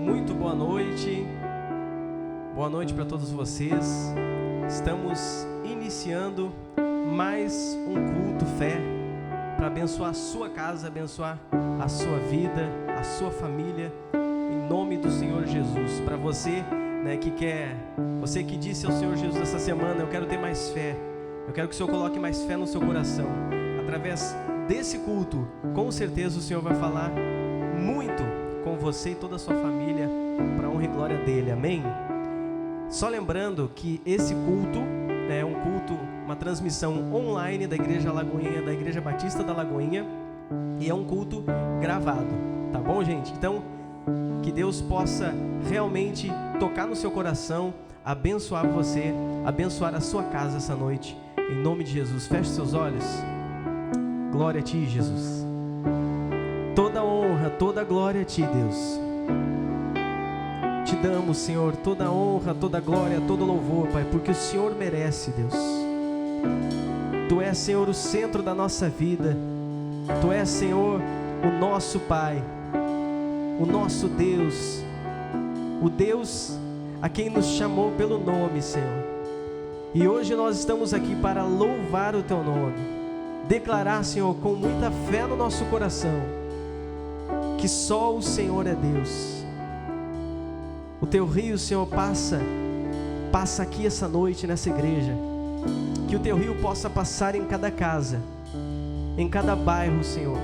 Muito boa noite. Boa noite para todos vocês. Estamos iniciando mais um culto fé para abençoar a sua casa, abençoar a sua vida, a sua família, em nome do Senhor Jesus. Para você, você que disse ao Senhor Jesus essa semana: eu quero ter mais fé, eu quero que o Senhor coloque mais fé no seu coração. Através desse culto, com certeza o Senhor vai falar muito com você e toda a sua família, para a honra e glória dele, amém? Só lembrando que esse culto é um culto, uma transmissão online da Igreja Lagoinha, da Igreja Batista da Lagoinha, e é um culto gravado, tá bom, gente? Então, que Deus possa realmente tocar no seu coração, abençoar você, abençoar a sua casa essa noite, em nome de Jesus. Feche seus olhos. Glória a Ti, Jesus. Toda honra, toda glória a Ti, Deus. Te damos, Senhor, toda honra, toda glória, todo louvor, Pai, porque o Senhor merece, Deus. Tu és, Senhor, o centro da nossa vida. Tu és, Senhor, o nosso Pai, o nosso Deus, o Deus a quem nos chamou pelo nome, Senhor. E hoje nós estamos aqui para louvar o Teu nome, declarar, Senhor, com muita fé no nosso coração, que só o Senhor é Deus. O Teu rio, Senhor, passa aqui essa noite nessa igreja. Que o Teu rio possa passar em cada casa, em cada bairro, Senhor.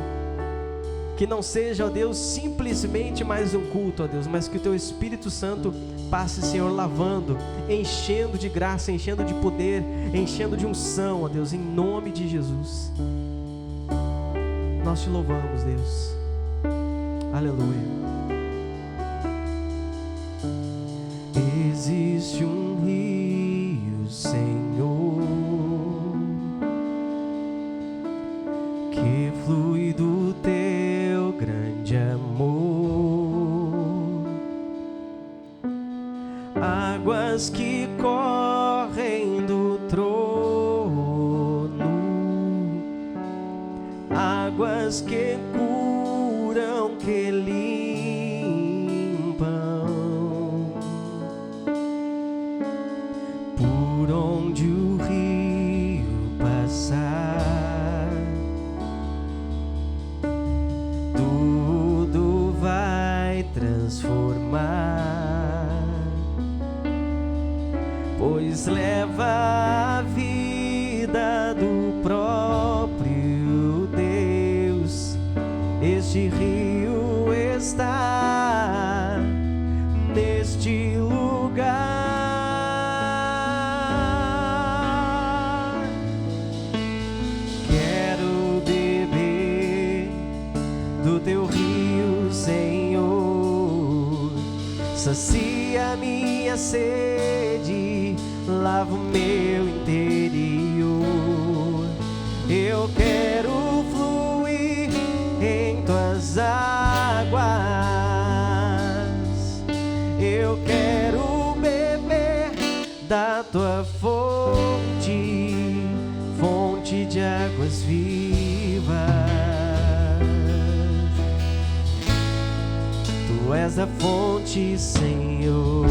Que não seja, ó Deus, simplesmente mais um culto, ó Deus, mas que o Teu Espírito Santo passe, Senhor, lavando, enchendo de graça, enchendo de poder, enchendo de unção, ó Deus, em nome de Jesus. Nós Te louvamos, Deus. Aleluia. Existe um rio, Senhor, que flui do Teu grande amor, águas que correm do trono, águas que curam, que limpam, por onde o rio passar, tudo vai transformar, pois leva a vida do próprio Deus. Este rio está neste lugar. Quero beber do Teu rio, Senhor. Sacia minha sede, lava o meu interior. Eu quero fluir em Tuas águas. Eu quero beber da Tua fonte, fonte de águas vivas. Tu és a fonte, Senhor.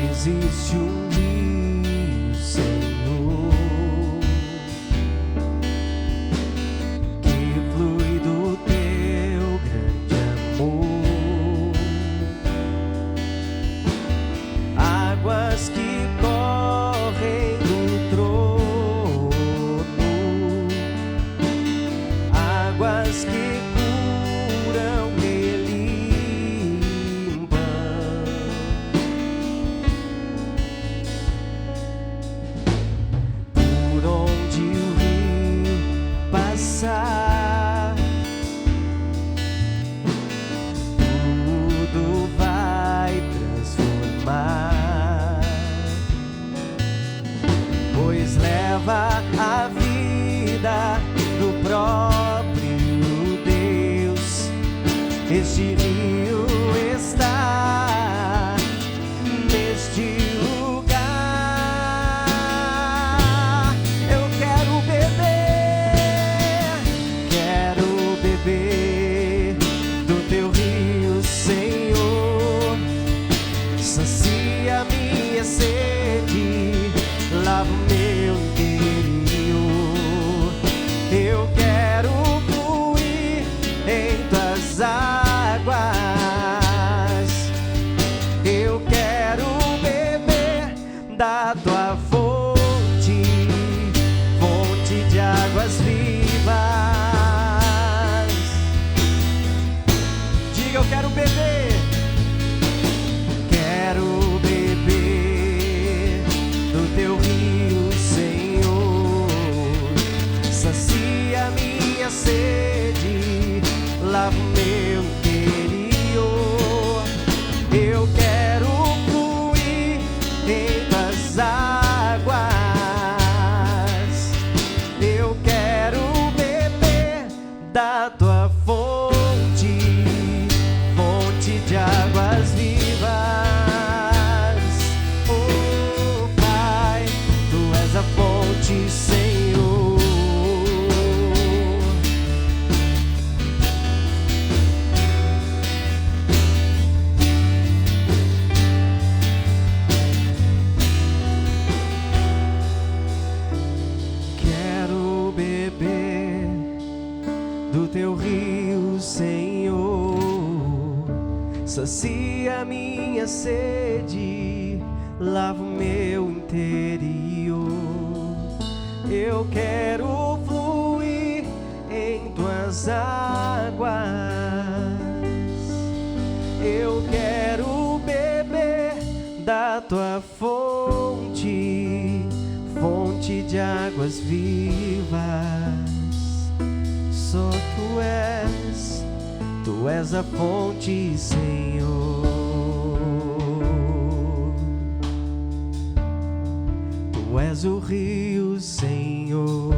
Existe um rio, Senhor, que flui do Teu grande amor, águas que correm do trono, águas que curam, que limpam, por onde o rio passar, tudo vai transformar, pois leva a vida do próprio Deus. Este rio está minha sede, lava o meu interior. Eu quero fluir em tuas águas. Eu quero beber da tua fonte, fonte de águas vivas. Só tu és a fonte, Senhor. Tu és o rio, Senhor.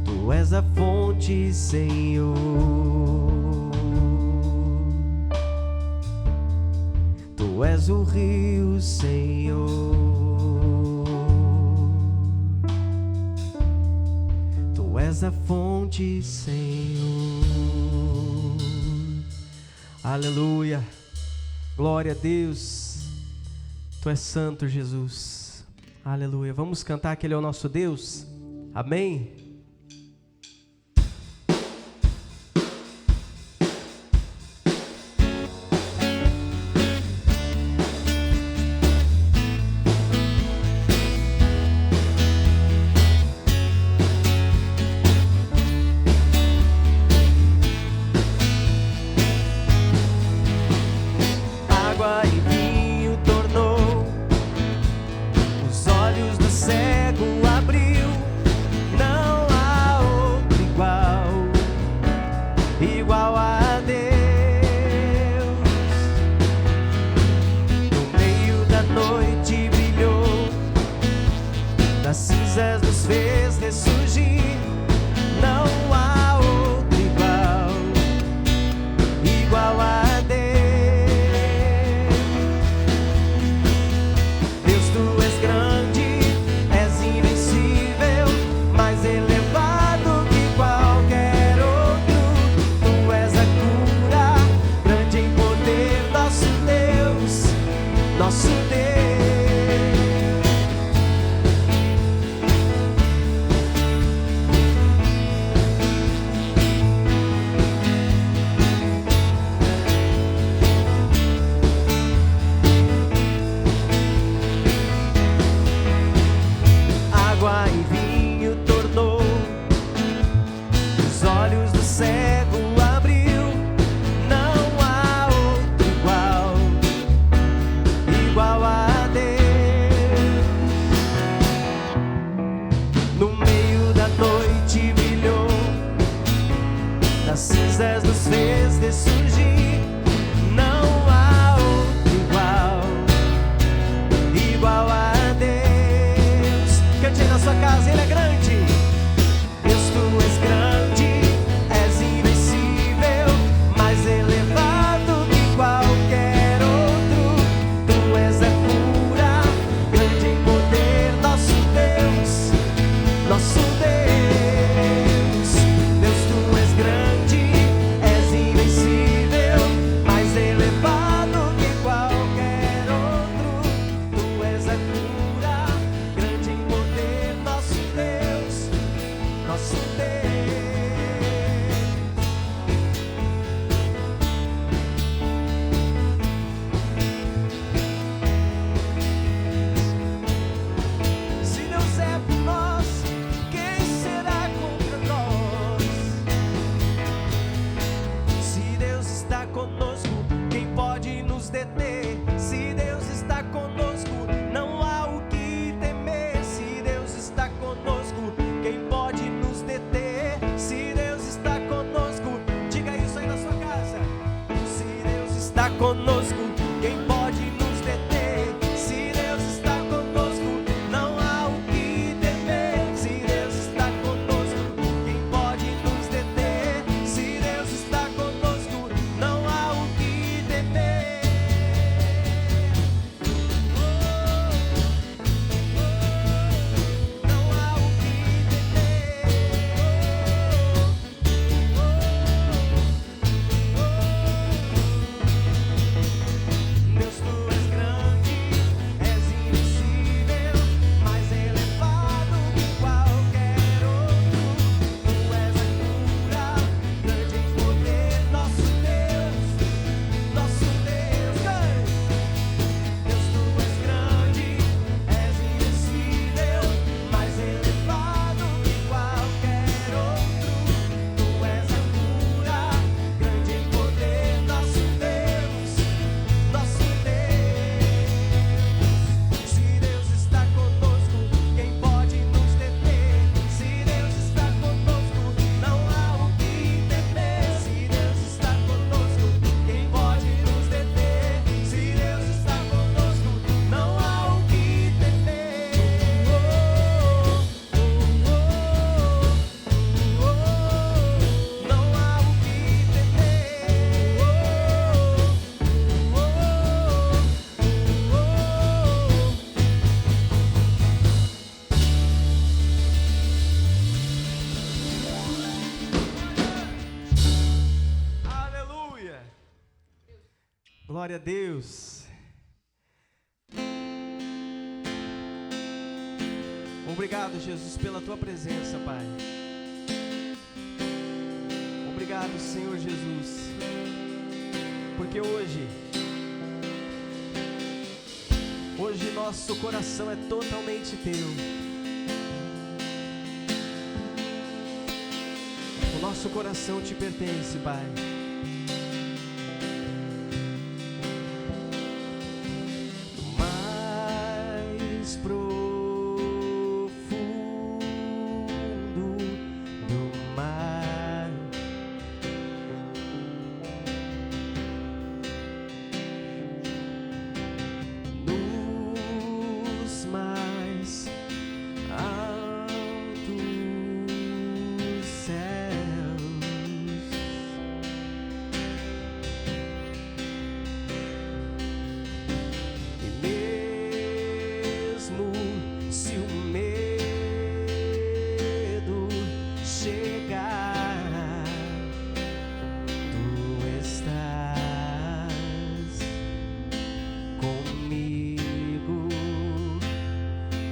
Tu és a fonte, Senhor. Tu és o rio, Senhor. Tu és a fonte, Senhor. Aleluia. Glória a Deus. Tu és santo, Jesus. Aleluia. Vamos cantar que Ele é o nosso Deus. Amém? Glória a Deus. Obrigado, Jesus, pela tua presença, Pai. Obrigado, Senhor Jesus, porque hoje nosso coração é totalmente teu. O nosso coração te pertence, Pai. Mais profundo do mar, nos mais altos céus, e mesmo se o medo chegar, tu estás comigo.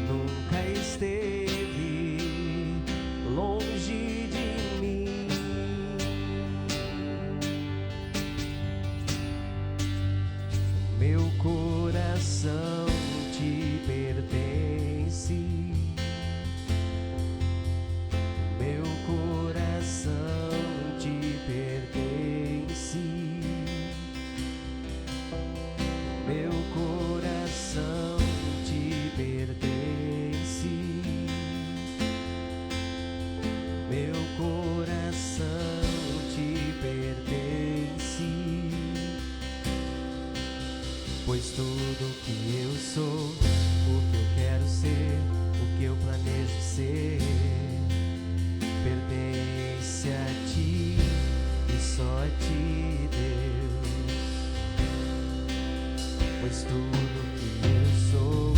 Nunca esteve longe de mim. Meu coração te pertence. Meu coração te pertence. Meu coração te pertence. Meu coração te pertence. Pois tudo que eu sou, o que eu quero ser, o que eu planejo ser, pertence a ti e só a ti, Deus. Pois tudo que eu sou, o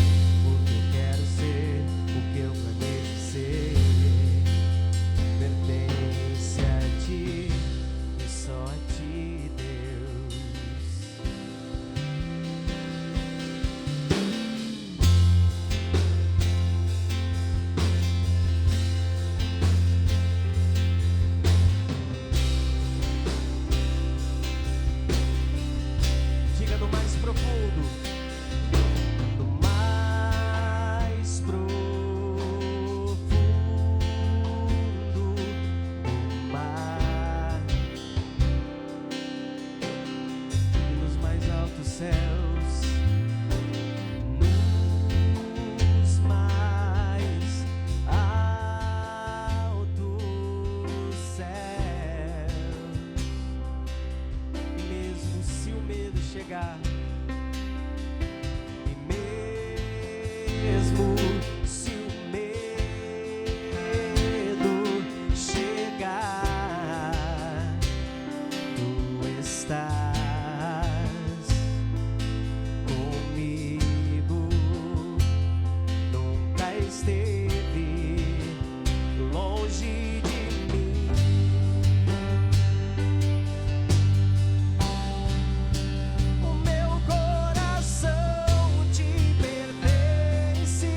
que eu quero ser, o que eu planejo ser, pertence a ti e só a ti, Deus. Diga no mais profundo, no mais profundo do mar, e nos mais altos céus, nos mais altos céus, e mesmo se o medo chegar, e mesmo se o medo chegar, tu estás comigo. Nunca esteve longe de mim. O meu coração te pertence.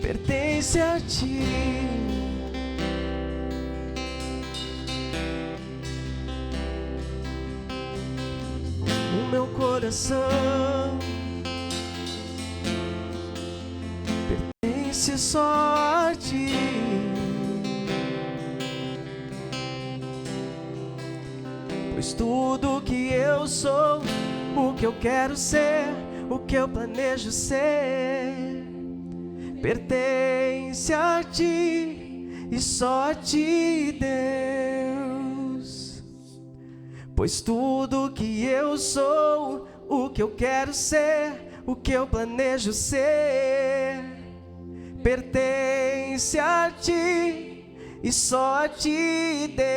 pertence a ti. O meu coração pertence só a ti. Pois tudo que eu sou, o que eu quero ser, o que eu planejo ser, pertence a ti e só a ti, Deus. Pois tudo que eu sou, o que eu quero ser, o que eu planejo ser, pertence a ti e só a ti, Deus.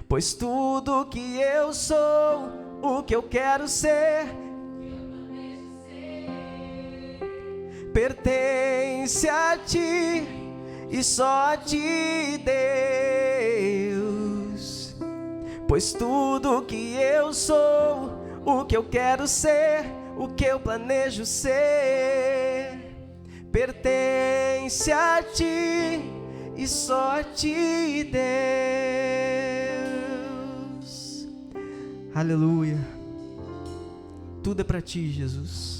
Pois tudo que eu sou, o que eu quero ser, pertence a ti e só a ti, Deus. Pois tudo que eu sou, o que eu quero ser, o que eu planejo ser, pertence a ti e só a ti, Deus. Aleluia. Tudo é para ti, Jesus.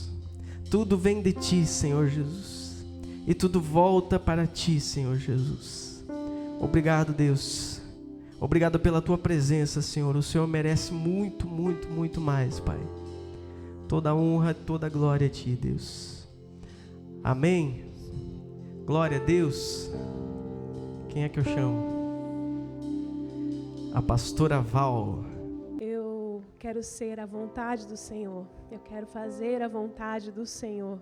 Tudo vem de ti, Senhor Jesus. E tudo volta para ti, Senhor Jesus. Obrigado, Deus. Obrigado pela tua presença, Senhor. O Senhor merece muito, muito, muito mais, Pai. Toda honra, toda glória a ti, Deus. Amém. Glória a Deus. Quem é que eu chamo? A pastora Val. Eu quero ser a vontade do Senhor. Eu quero fazer a vontade do Senhor.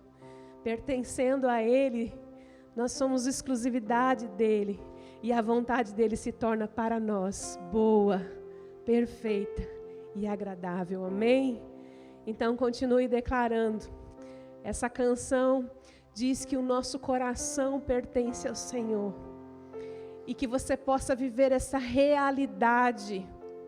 Pertencendo a Ele, nós somos exclusividade dEle. E a vontade dEle se torna para nós boa, perfeita e agradável. Amém? Então continue declarando. Essa canção diz que o nosso coração pertence ao Senhor. E que você possa viver essa realidade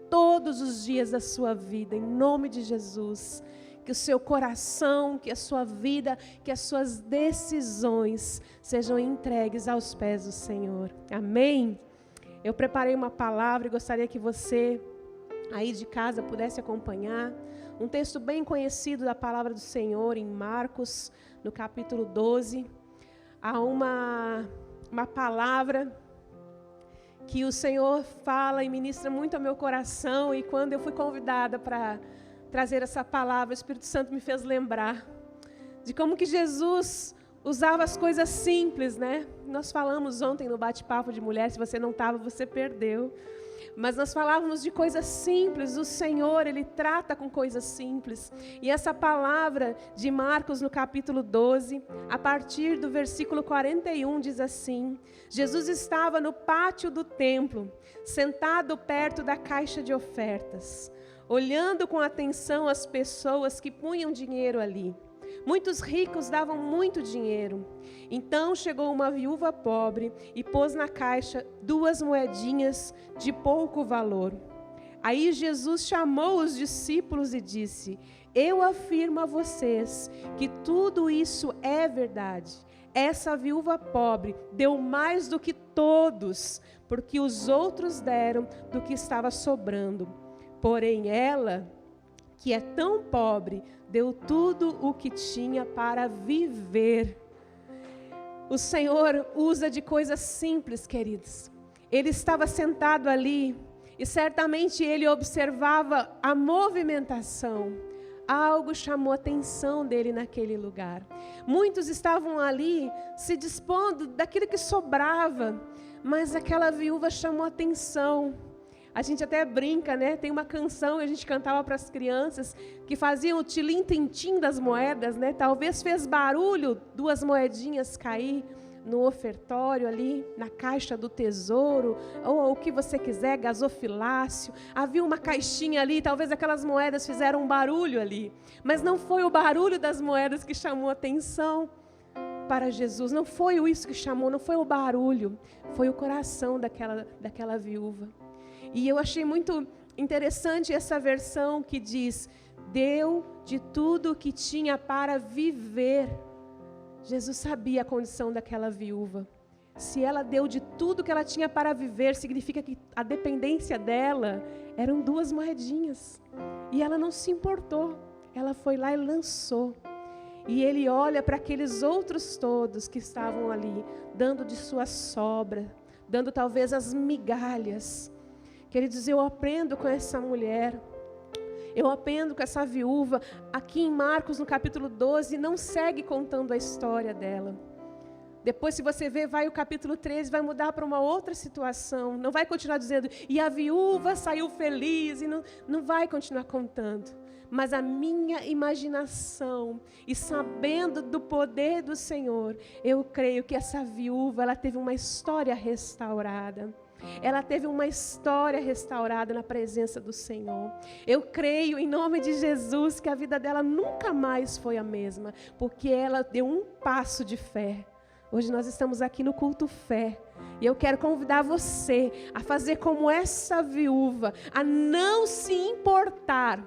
todos os dias da sua vida, em nome de Jesus. Que o seu coração, que a sua vida, que as suas decisões sejam entregues aos pés do Senhor. Amém? Eu preparei uma palavra e gostaria que você, aí de casa, pudesse acompanhar. Um texto bem conhecido da palavra do Senhor, em Marcos, no capítulo 12. Há uma palavra que o Senhor fala e ministra muito ao meu coração, e quando eu fui convidada para trazer essa palavra, o Espírito Santo me fez lembrar de como que Jesus usava as coisas simples, né? Nós falamos ontem no bate-papo de mulher, se você não estava, você perdeu. Mas nós falávamos de coisas simples, o Senhor, Ele trata com coisas simples. E essa palavra de Marcos, no capítulo 12, a partir do versículo 41, diz assim: Jesus estava no pátio do templo, sentado perto da caixa de ofertas, olhando com atenção as pessoas que punham dinheiro ali. Muitos ricos davam muito dinheiro. Então chegou uma viúva pobre e pôs na caixa 2 moedinhas de pouco valor. Aí Jesus chamou os discípulos e disse: eu afirmo a vocês que tudo isso é verdade. Essa viúva pobre deu mais do que todos, porque os outros deram do que estava sobrando. Porém ela, que é tão pobre, deu tudo o que tinha para viver. O Senhor usa de coisas simples, queridos. Ele estava sentado ali e certamente ele observava a movimentação. Algo chamou a atenção dele naquele lugar. Muitos estavam ali se dispondo daquilo que sobrava, mas aquela viúva chamou a atenção. A gente até brinca, né? Tem uma canção que a gente cantava para as crianças que faziam o tilim-tintim das moedas, né? Talvez fez barulho 2 moedinhas cair no ofertório ali, na caixa do tesouro, ou o que você quiser, gasofilácio. Havia uma caixinha ali, talvez aquelas moedas fizeram um barulho ali. Mas não foi o barulho das moedas que chamou a atenção para Jesus. Não foi isso que chamou, não foi o barulho. Foi o coração daquela viúva. E eu achei muito interessante essa versão que diz: deu de tudo o que tinha para viver. Jesus sabia a condição daquela viúva. Se ela deu de tudo que ela tinha para viver, significa que a dependência dela eram 2 moedinhas. E ela não se importou. Ela foi lá e lançou. E ele olha para aqueles outros todos que estavam ali, dando de sua sobra, dando talvez as migalhas. Queridos, eu aprendo com essa mulher. Eu aprendo com essa viúva. Aqui em Marcos, no capítulo 12, não segue contando a história dela. Depois, se você ver, vai o capítulo 13, vai mudar para uma outra situação. Não vai continuar dizendo, e a viúva saiu feliz, e não vai continuar contando. Mas a minha imaginação, e sabendo do poder do Senhor, eu creio que essa viúva, ela teve uma história restaurada. Ela teve uma história restaurada na presença do Senhor. Eu creio, em nome de Jesus, que a vida dela nunca mais foi a mesma, porque ela deu um passo de fé. Hoje nós estamos aqui no culto fé, e eu quero convidar você a fazer como essa viúva, a não se importar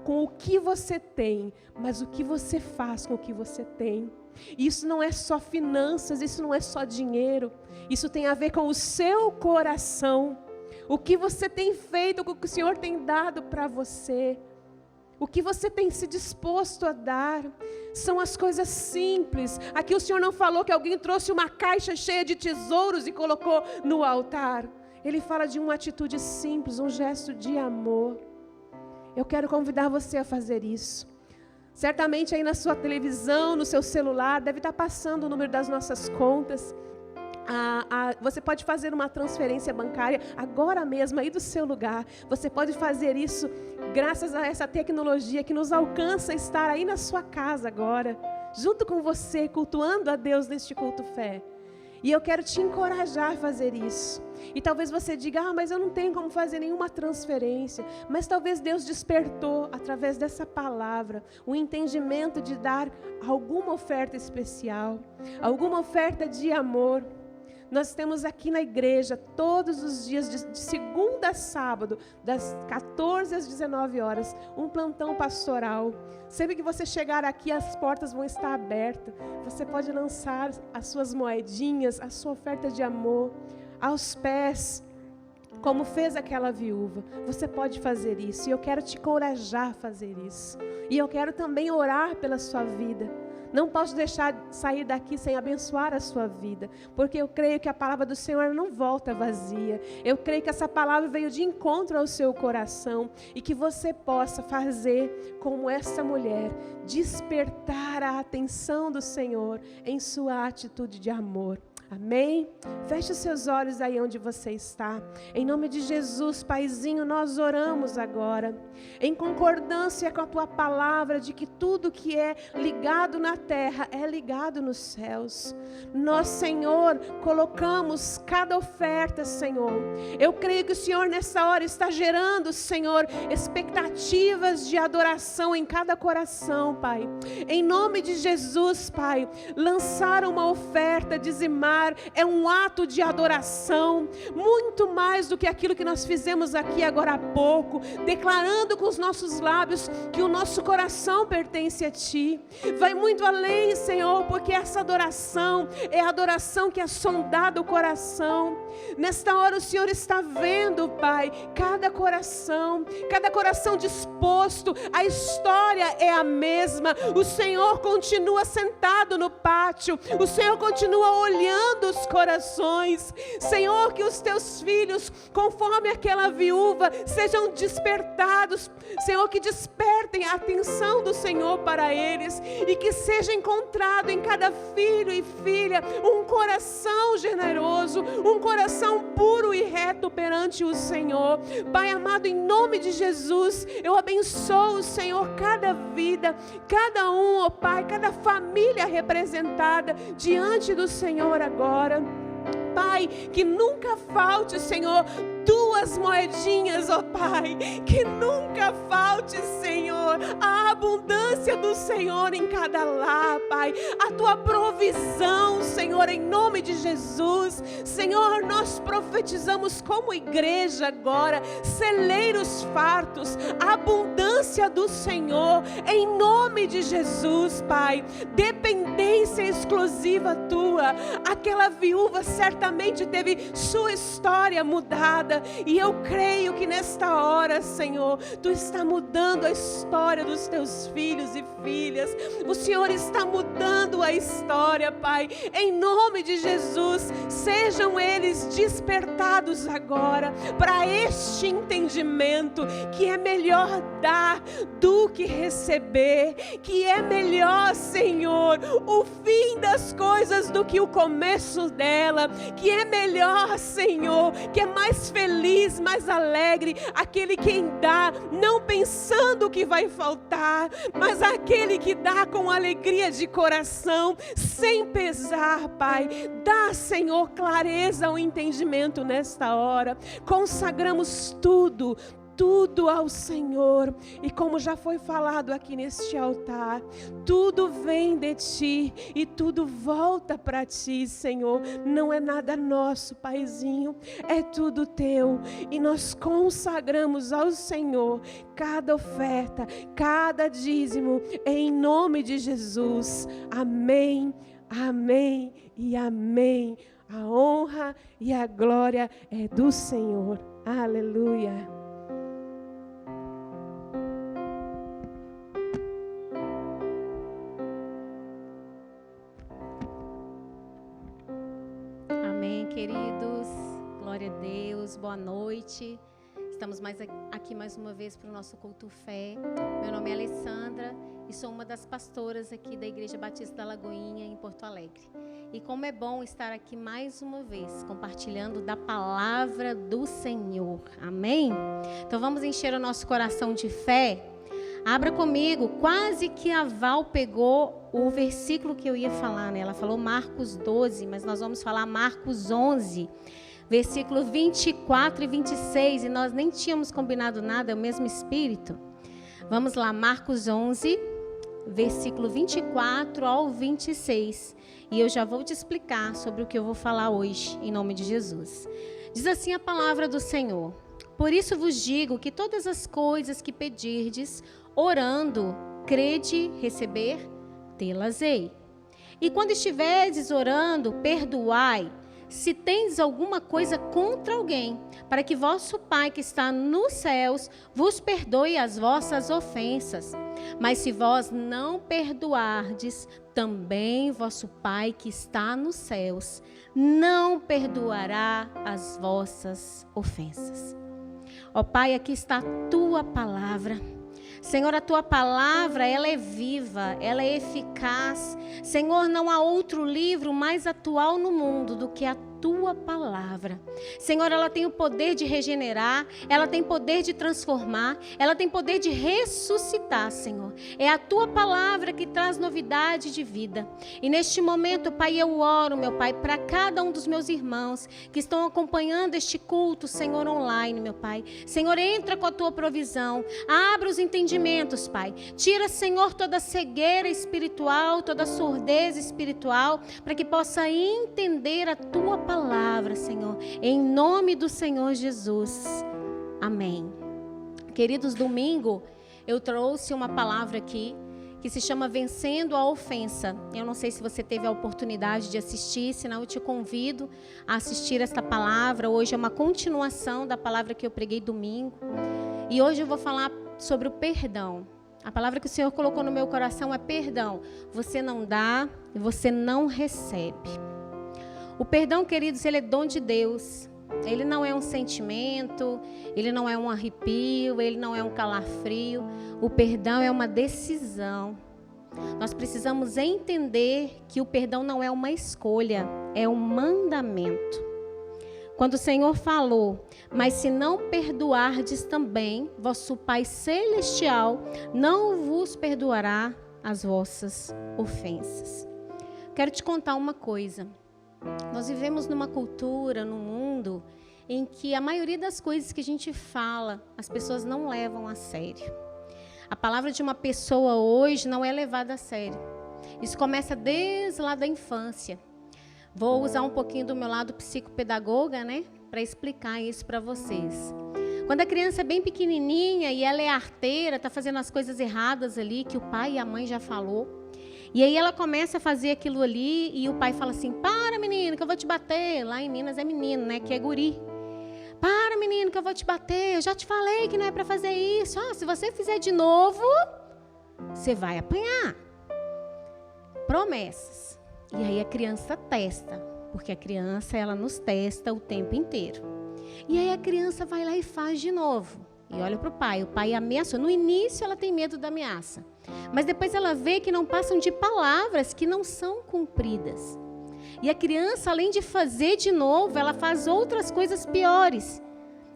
com o que você tem, mas o que você faz com o que você tem. Isso não é só finanças, isso não é só dinheiro, isso tem a ver com o seu coração, o que você tem feito, o que o Senhor tem dado para você. O que você tem se disposto a dar, são as coisas simples. Aqui o Senhor não falou que alguém trouxe uma caixa cheia de tesouros e colocou no altar. Ele fala de uma atitude simples, um gesto de amor. Eu quero convidar você a fazer isso. Certamente aí na sua televisão, no seu celular, deve estar passando o número das nossas contas. Você pode fazer uma transferência bancária agora mesmo aí do seu lugar. Você pode fazer isso graças a essa tecnologia que nos alcança a estar aí na sua casa agora, junto com você, cultuando a Deus neste culto fé. E eu quero te encorajar a fazer isso. E talvez você diga, mas eu não tenho como fazer nenhuma transferência. Mas talvez Deus despertou, através dessa palavra, o entendimento de dar alguma oferta especial, alguma oferta de amor. Nós temos aqui na igreja, todos os dias, de segunda a sábado, das 14 às 19 horas, um plantão pastoral. Sempre que você chegar aqui, as portas vão estar abertas. Você pode lançar as suas moedinhas, a sua oferta de amor, aos pés, como fez aquela viúva. Você pode fazer isso, e eu quero te encorajar a fazer isso. E eu quero também orar pela sua vida. Não posso deixar sair daqui sem abençoar a sua vida, porque eu creio que a palavra do Senhor não volta vazia. Eu creio que essa palavra veio de encontro ao seu coração, e que você possa fazer como essa mulher, despertar a atenção do Senhor em sua atitude de amor. Amém? Feche os seus olhos aí onde você está. Em nome de Jesus, Paizinho, nós oramos agora, em concordância com a Tua palavra, de que tudo que é ligado na terra é ligado nos céus. Nós, Senhor, colocamos cada oferta, Senhor. Eu creio que o Senhor nessa hora está gerando, Senhor, expectativas de adoração em cada coração, Pai. Em nome de Jesus, Pai, lançar uma oferta, dizimar, é um ato de adoração, muito mais do que aquilo que nós fizemos aqui agora há pouco, declarando com os nossos lábios que o nosso coração pertence a Ti. Vai muito além, Senhor, porque essa adoração é a adoração que é sondada o coração. Nesta hora o Senhor está vendo, Pai, cada coração disposto. A história é a mesma. O Senhor continua sentado no pátio, o Senhor continua olhando os corações. Senhor, que os Teus filhos, conforme aquela viúva, sejam despertados. Senhor, que despertem a atenção do Senhor para eles, e que seja encontrado em cada filho e filha um coração generoso, um coração puro e reto perante o Senhor. Pai amado, em nome de Jesus, eu abençoo, Senhor, cada vida, cada um, ó Pai, cada família representada diante do Senhor agora. Pai, que nunca falte, Senhor, 2 moedinhas, ó Pai, que nunca falte, Senhor, a abundância do Senhor em cada lar, Pai, a Tua provisão, Senhor, em nome de Jesus. Senhor, nós profetizamos como igreja agora, celeiros fartos, a abundância do Senhor, em nome de Jesus, Pai. Dependência exclusiva Tua. Aquela viúva certamente teve sua história mudada, e eu creio que nesta hora, Senhor, Tu está mudando a história dos Teus filhos e filhas. O Senhor está mudando a história, Pai, em nome de Jesus. Sejam eles despertados agora para este entendimento que é melhor dar do que receber, que é melhor, Senhor, o fim das coisas do que o começo dela, que é melhor, Senhor, que é mais feliz, mais alegre, aquele quem dá, não pensando que vai faltar, mas aquele que dá com alegria de coração, sem pesar, Pai. Dá, Senhor, clareza ao entendimento nesta hora. Consagramos tudo ao Senhor, e como já foi falado aqui neste altar, tudo vem de Ti e tudo volta para Ti, Senhor. Não é nada nosso, Paizinho, é tudo Teu, e nós consagramos ao Senhor cada oferta, cada dízimo, em nome de Jesus. Amém, amém e amém. A honra e a glória é do Senhor. Aleluia. Queridos, glória a Deus, boa noite. Estamos aqui mais uma vez para o nosso culto fé. Meu nome é Alessandra e sou uma das pastoras aqui da Igreja Batista da Lagoinha, em Porto Alegre. E como é bom estar aqui mais uma vez, compartilhando da palavra do Senhor. Amém? Então vamos encher o nosso coração de fé. Abra comigo, quase que a Val pegou o versículo que eu ia falar, né? Ela falou Marcos 12, mas nós vamos falar Marcos 11, versículo 24 e 26, e nós nem tínhamos combinado nada, é o mesmo Espírito. Vamos lá, Marcos 11, versículo 24 ao 26, e eu já vou te explicar sobre o que eu vou falar hoje, em nome de Jesus. Diz assim a palavra do Senhor: por isso vos digo que todas as coisas que pedirdes, orando, crede receber, tê-las-ei. E quando estiverdes orando, perdoai, se tendes alguma coisa contra alguém, para que vosso Pai que está nos céus vos perdoe as vossas ofensas. Mas se vós não perdoardes, também vosso Pai que está nos céus não perdoará as vossas ofensas. Ó Pai, aqui está a Tua palavra. Senhor, a Tua palavra, ela é viva, ela é eficaz. Senhor, não há outro livro mais atual no mundo do que a Tua palavra. Senhor, ela tem o poder de regenerar, ela tem poder de transformar, ela tem poder de ressuscitar, Senhor. É a Tua palavra que traz novidade de vida. E neste momento, Pai, eu oro, meu Pai, para cada um dos meus irmãos que estão acompanhando este culto, Senhor, online, meu Pai. Senhor, entra com a Tua provisão, abre os entendimentos, Pai. Tira, Senhor, toda cegueira espiritual, toda surdez espiritual, para que possa entender a Tua palavra, Senhor, em nome do Senhor Jesus. Amém. Queridos, domingo eu trouxe uma palavra aqui que se chama Vencendo a Ofensa. Eu não sei se você teve a oportunidade de assistir, senão eu te convido a assistir esta palavra. Hoje é uma continuação da palavra que eu preguei domingo. E hoje eu vou falar sobre o perdão. A palavra que o Senhor colocou no meu coração é perdão. Você não dá e você não recebe. O perdão, queridos, ele é dom de Deus. Ele não é um sentimento, ele não é um arrepio, ele não é um calafrio. O perdão é uma decisão. Nós precisamos entender que o perdão não é uma escolha, é um mandamento. Quando o Senhor falou, mas se não perdoardes também, vosso Pai Celestial não vos perdoará as vossas ofensas. Quero te contar uma coisa. Nós vivemos numa cultura, num mundo, em que a maioria das coisas que a gente fala, as pessoas não levam a sério. A palavra de uma pessoa hoje não é levada a sério. Isso começa desde lá da infância. Vou usar um pouquinho do meu lado psicopedagoga, né, para explicar isso para vocês. Quando a criança é bem pequenininha e ela é arteira, está fazendo as coisas erradas ali, que o pai e a mãe já falou, e aí ela começa a fazer aquilo ali e o pai fala assim, para menino que eu vou te bater. Lá em Minas é menino, né, que é guri. Para menino que eu vou te bater, eu já te falei que não é para fazer isso. Se você fizer de novo, você vai apanhar. Promessas. E aí a criança testa, porque a criança ela nos testa o tempo inteiro. E aí a criança vai lá e faz de novo. E olha para o pai ameaçou. No início ela tem medo da ameaça, mas depois ela vê que não passam de palavras que não são cumpridas. E a criança, além de fazer de novo, ela faz outras coisas piores.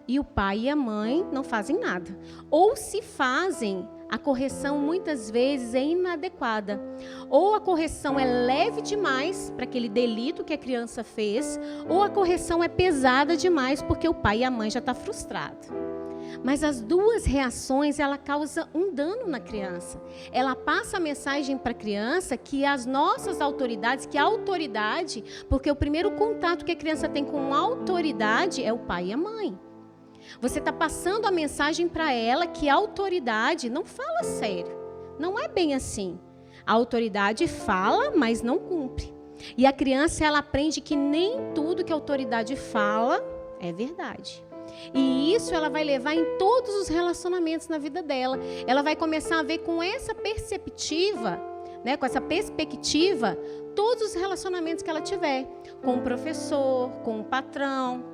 E o pai e a mãe não fazem nada. Ou se fazem, a correção muitas vezes é inadequada. Ou a correção é leve demais para aquele delito que a criança fez, ou a correção é pesada demais porque o pai e a mãe já estão frustrados. Mas as duas reações, ela causa um dano na criança. Ela passa a mensagem para a criança que as nossas autoridades, que a autoridade, porque o primeiro contato que a criança tem com a autoridade é o pai e a mãe. Você está passando a mensagem para ela que a autoridade não fala sério. Não é bem assim. A autoridade fala, mas não cumpre. E a criança, ela aprende que nem tudo que a autoridade fala é verdade. E isso ela vai levar em todos os relacionamentos na vida dela. Ela vai começar a ver com essa perspectiva, né, com essa perspectiva, todos os relacionamentos que ela tiver. Com o professor, com o patrão,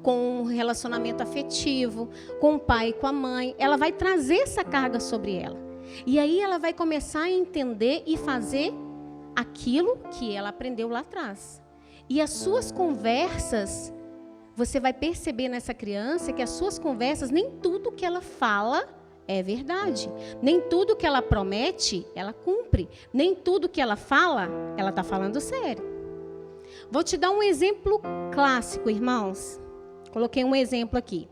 com um relacionamento afetivo, com o pai e com a mãe. Ela vai trazer essa carga sobre ela. E aí ela vai começar a entender e fazer aquilo que ela aprendeu lá atrás. E as suas conversas, você vai perceber nessa criança que as suas conversas, nem tudo que ela fala é verdade. Nem tudo que ela promete, ela cumpre. Nem tudo que ela fala, ela está falando sério. Vou te dar um exemplo clássico, irmãos. Coloquei um exemplo aqui.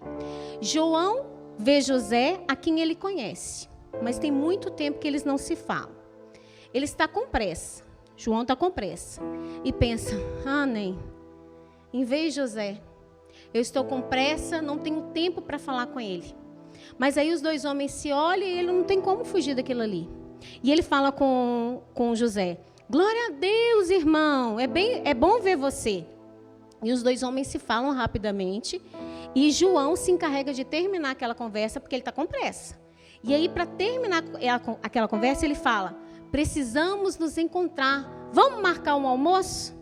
João vê José, a quem ele conhece, mas tem muito tempo que eles não se falam. Ele está com pressa. João está com pressa. E pensa, nem. Em vez de José, eu estou com pressa, não tenho tempo para falar com ele. Mas aí os dois homens se olham e ele não tem como fugir daquilo ali. E ele fala com José, glória a Deus, irmão, é bom ver você. E os dois homens se falam rapidamente e João se encarrega de terminar aquela conversa porque ele está com pressa. E aí, para terminar aquela conversa, ele fala, precisamos nos encontrar, vamos marcar um almoço?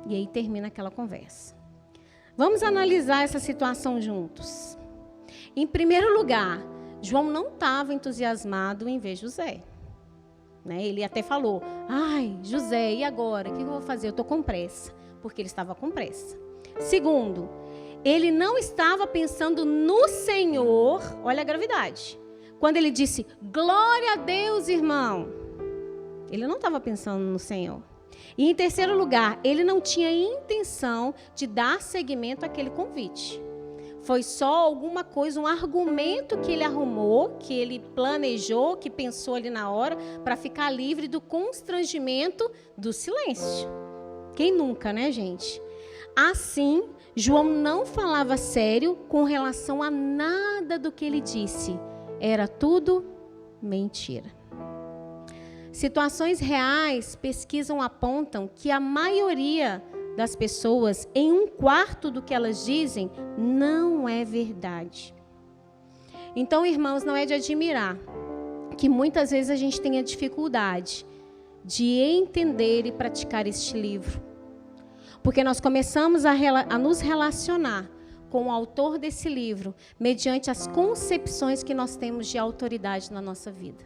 E aí termina aquela conversa. Vamos analisar essa situação juntos. Em primeiro lugar, João não estava entusiasmado em ver José. Né? Ele até falou, José, e agora? O que eu vou fazer? Eu estou com pressa. Porque ele estava com pressa. Segundo, ele não estava pensando no Senhor. Olha a gravidade. Quando ele disse, glória a Deus, irmão. Ele não estava pensando no Senhor. E em terceiro lugar, ele não tinha intenção de dar seguimento àquele convite. Foi só alguma coisa, um argumento que ele arrumou, que ele planejou, que pensou ali na hora, para ficar livre do constrangimento do silêncio. Quem nunca, né, gente? Assim, João não falava sério com relação a nada do que ele disse. Era tudo mentira. Situações reais, pesquisam apontam que a maioria das pessoas, em 1/4 do que elas dizem, não é verdade. Então, irmãos, não é de admirar que muitas vezes a gente tenha dificuldade de entender e praticar este livro. Porque nós começamos a nos relacionar com o autor desse livro mediante as concepções que nós temos de autoridade na nossa vida.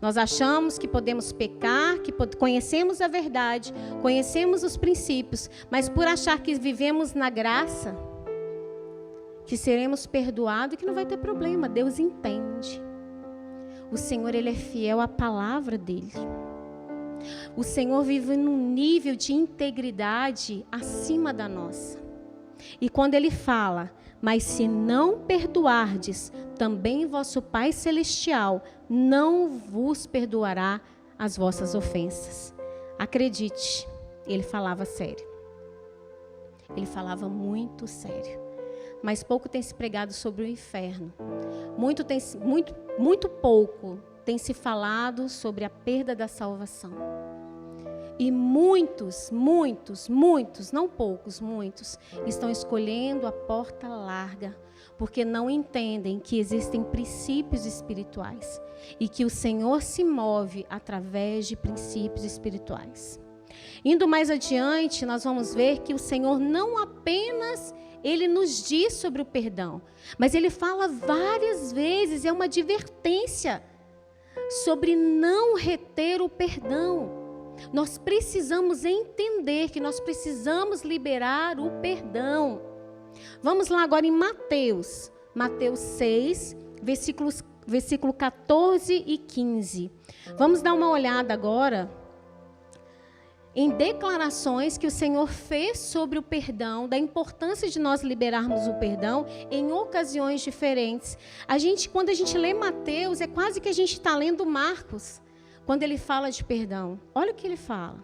Nós achamos que podemos pecar, que conhecemos a verdade, conhecemos os princípios, mas por achar que vivemos na graça, que seremos perdoados e que não vai ter problema, Deus entende. O Senhor, Ele é fiel à palavra dEle. O Senhor vive num nível de integridade acima da nossa. E quando Ele fala, mas se não perdoardes, também vosso Pai Celestial não vos perdoará as vossas ofensas. Acredite, Ele falava sério. Ele falava muito sério. Mas pouco tem se pregado sobre o inferno. Muito pouco tem se falado sobre a perda da salvação. E muitos, não poucos, muitos, estão escolhendo a porta larga, porque não entendem que existem princípios espirituais e que o Senhor se move através de princípios espirituais. Indo mais adiante, nós vamos ver que o Senhor não apenas Ele nos diz sobre o perdão, mas Ele fala várias vezes, é uma advertência sobre não reter o perdão. Nós precisamos entender que nós precisamos liberar o perdão. Vamos lá agora em Mateus 6, versículo 14 e 15. Vamos dar uma olhada agora em declarações que o Senhor fez sobre o perdão, da importância de nós liberarmos o perdão em ocasiões diferentes. Quando a gente lê Mateus, é quase que a gente está lendo Marcos, quando ele fala de perdão. Olha o que ele fala.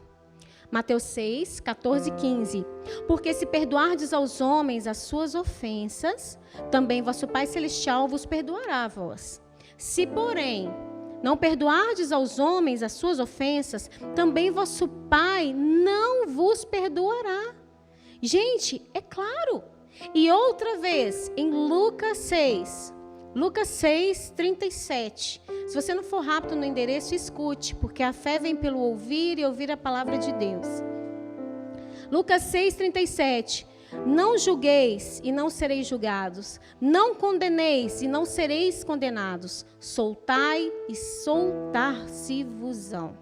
Mateus 6, 14 e 15. Porque se perdoardes aos homens as suas ofensas, também vosso Pai Celestial vos perdoará a vós. Se, porém, não perdoardes aos homens as suas ofensas, também vosso Pai não vos perdoará. Gente, é claro. E outra vez, em Lucas 6, 37. Se você não for rápido no endereço, escute, porque a fé vem pelo ouvir e ouvir a palavra de Deus. Lucas 6, 37. Não julgueis e não sereis julgados. Não condeneis e não sereis condenados. Soltai e soltar-se-vos-ão.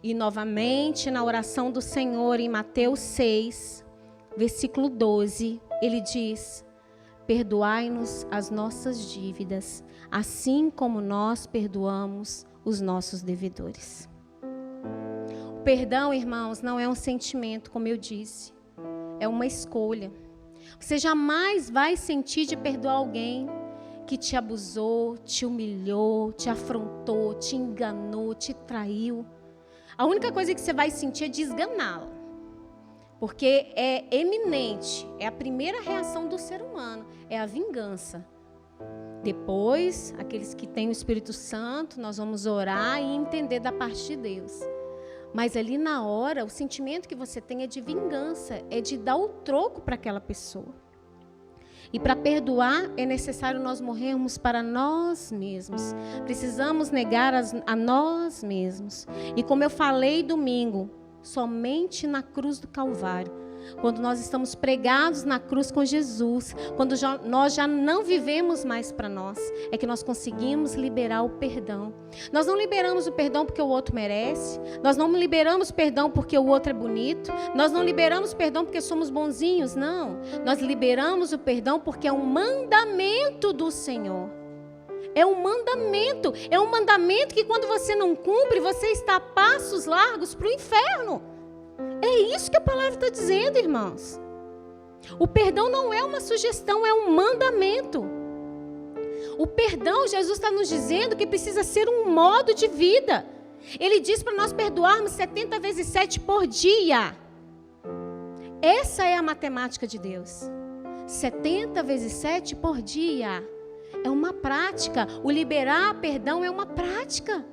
E novamente na oração do Senhor em Mateus 6, versículo 12, ele diz: perdoai-nos as nossas dívidas, assim como nós perdoamos os nossos devedores. O perdão, irmãos, não é um sentimento, como eu disse. É uma escolha. Você jamais vai sentir de perdoar alguém que te abusou, te humilhou, te afrontou, te enganou, te traiu. A única coisa que você vai sentir é desganá-la. Porque é eminente, é a primeira reação do ser humano, é a vingança. Depois, aqueles que têm o Espírito Santo, nós vamos orar e entender da parte de Deus. Mas ali na hora, o sentimento que você tem é de vingança, é de dar o troco para aquela pessoa. E para perdoar, é necessário nós morrermos para nós mesmos. Precisamos negar a nós mesmos. E como eu falei domingo, somente na cruz do Calvário, quando nós estamos pregados na cruz com Jesus, quando nós já não vivemos mais para nós, é que nós conseguimos liberar o perdão. Nós não liberamos o perdão porque o outro merece, nós não liberamos o perdão porque o outro é bonito, nós não liberamos o perdão porque somos bonzinhos, não. Nós liberamos o perdão porque é um mandamento do Senhor. É um mandamento que quando você não cumpre, você está a passos largos para o inferno. É isso que a palavra está dizendo, irmãos. O perdão não é uma sugestão, é um mandamento. O perdão, Jesus está nos dizendo que precisa ser um modo de vida. Ele diz para nós perdoarmos 70 vezes 7 por dia. Essa é a matemática de Deus. 70 vezes 7 por dia. É uma prática. O liberar perdão é uma prática.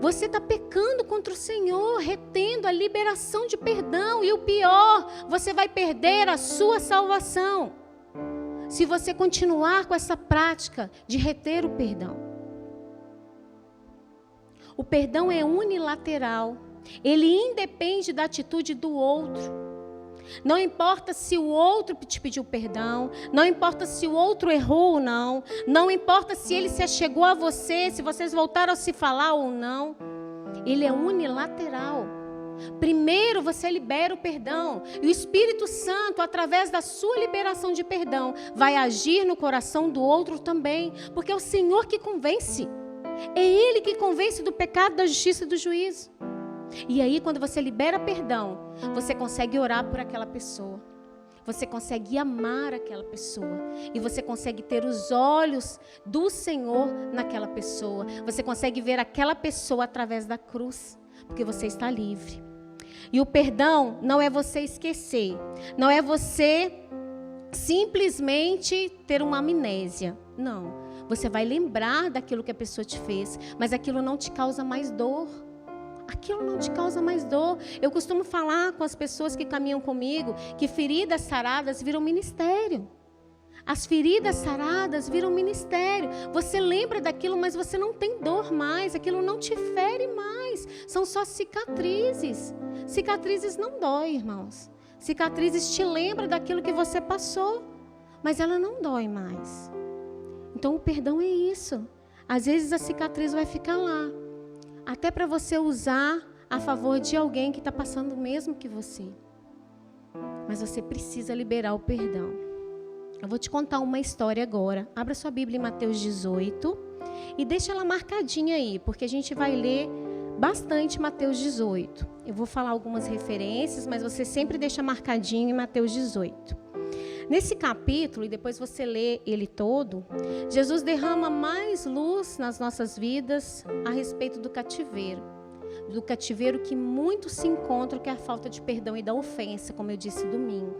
Você está pecando contra o Senhor, retendo a liberação de perdão. E o pior, você vai perder a sua salvação, se você continuar com essa prática de reter o perdão. O perdão é unilateral. Ele independe da atitude do outro. Não importa se o outro te pediu perdão, não importa se o outro errou ou não, não importa se ele se achegou a você, se vocês voltaram a se falar ou não. Ele é unilateral. Primeiro você libera o perdão, e o Espírito Santo, através da sua liberação de perdão, vai agir no coração do outro também, porque é o Senhor que convence. É Ele que convence do pecado, da justiça e do juízo. E aí, quando você libera perdão, você consegue orar por aquela pessoa. Você consegue amar aquela pessoa. E você consegue ter os olhos do Senhor naquela pessoa. Você consegue ver aquela pessoa através da cruz. Porque você está livre. E o perdão não é você esquecer. Não é você simplesmente ter uma amnésia. Não. Você vai lembrar daquilo que a pessoa te fez. Mas aquilo não te causa mais dor. Aquilo não te causa mais dor. Eu costumo falar com as pessoas que caminham comigo que feridas saradas viram ministério. As feridas saradas viram ministério. Você lembra daquilo, mas você não tem dor mais. Aquilo não te fere mais. São só cicatrizes. Cicatrizes não dói, irmãos. Cicatrizes te lembram daquilo que você passou, mas ela não dói mais. Então o perdão é isso. Às vezes a cicatriz vai ficar lá. Até para você usar a favor de alguém que está passando o mesmo que você. Mas você precisa liberar o perdão. Eu vou te contar uma história agora. Abra sua Bíblia em Mateus 18 e deixa ela marcadinha aí, porque a gente vai ler bastante Mateus 18. Eu vou falar algumas referências, mas você sempre deixa marcadinho em Mateus 18. Nesse capítulo, e depois você lê ele todo, Jesus derrama mais luz nas nossas vidas a respeito do cativeiro. Do cativeiro que muito se encontra, que é a falta de perdão e da ofensa, como eu disse domingo.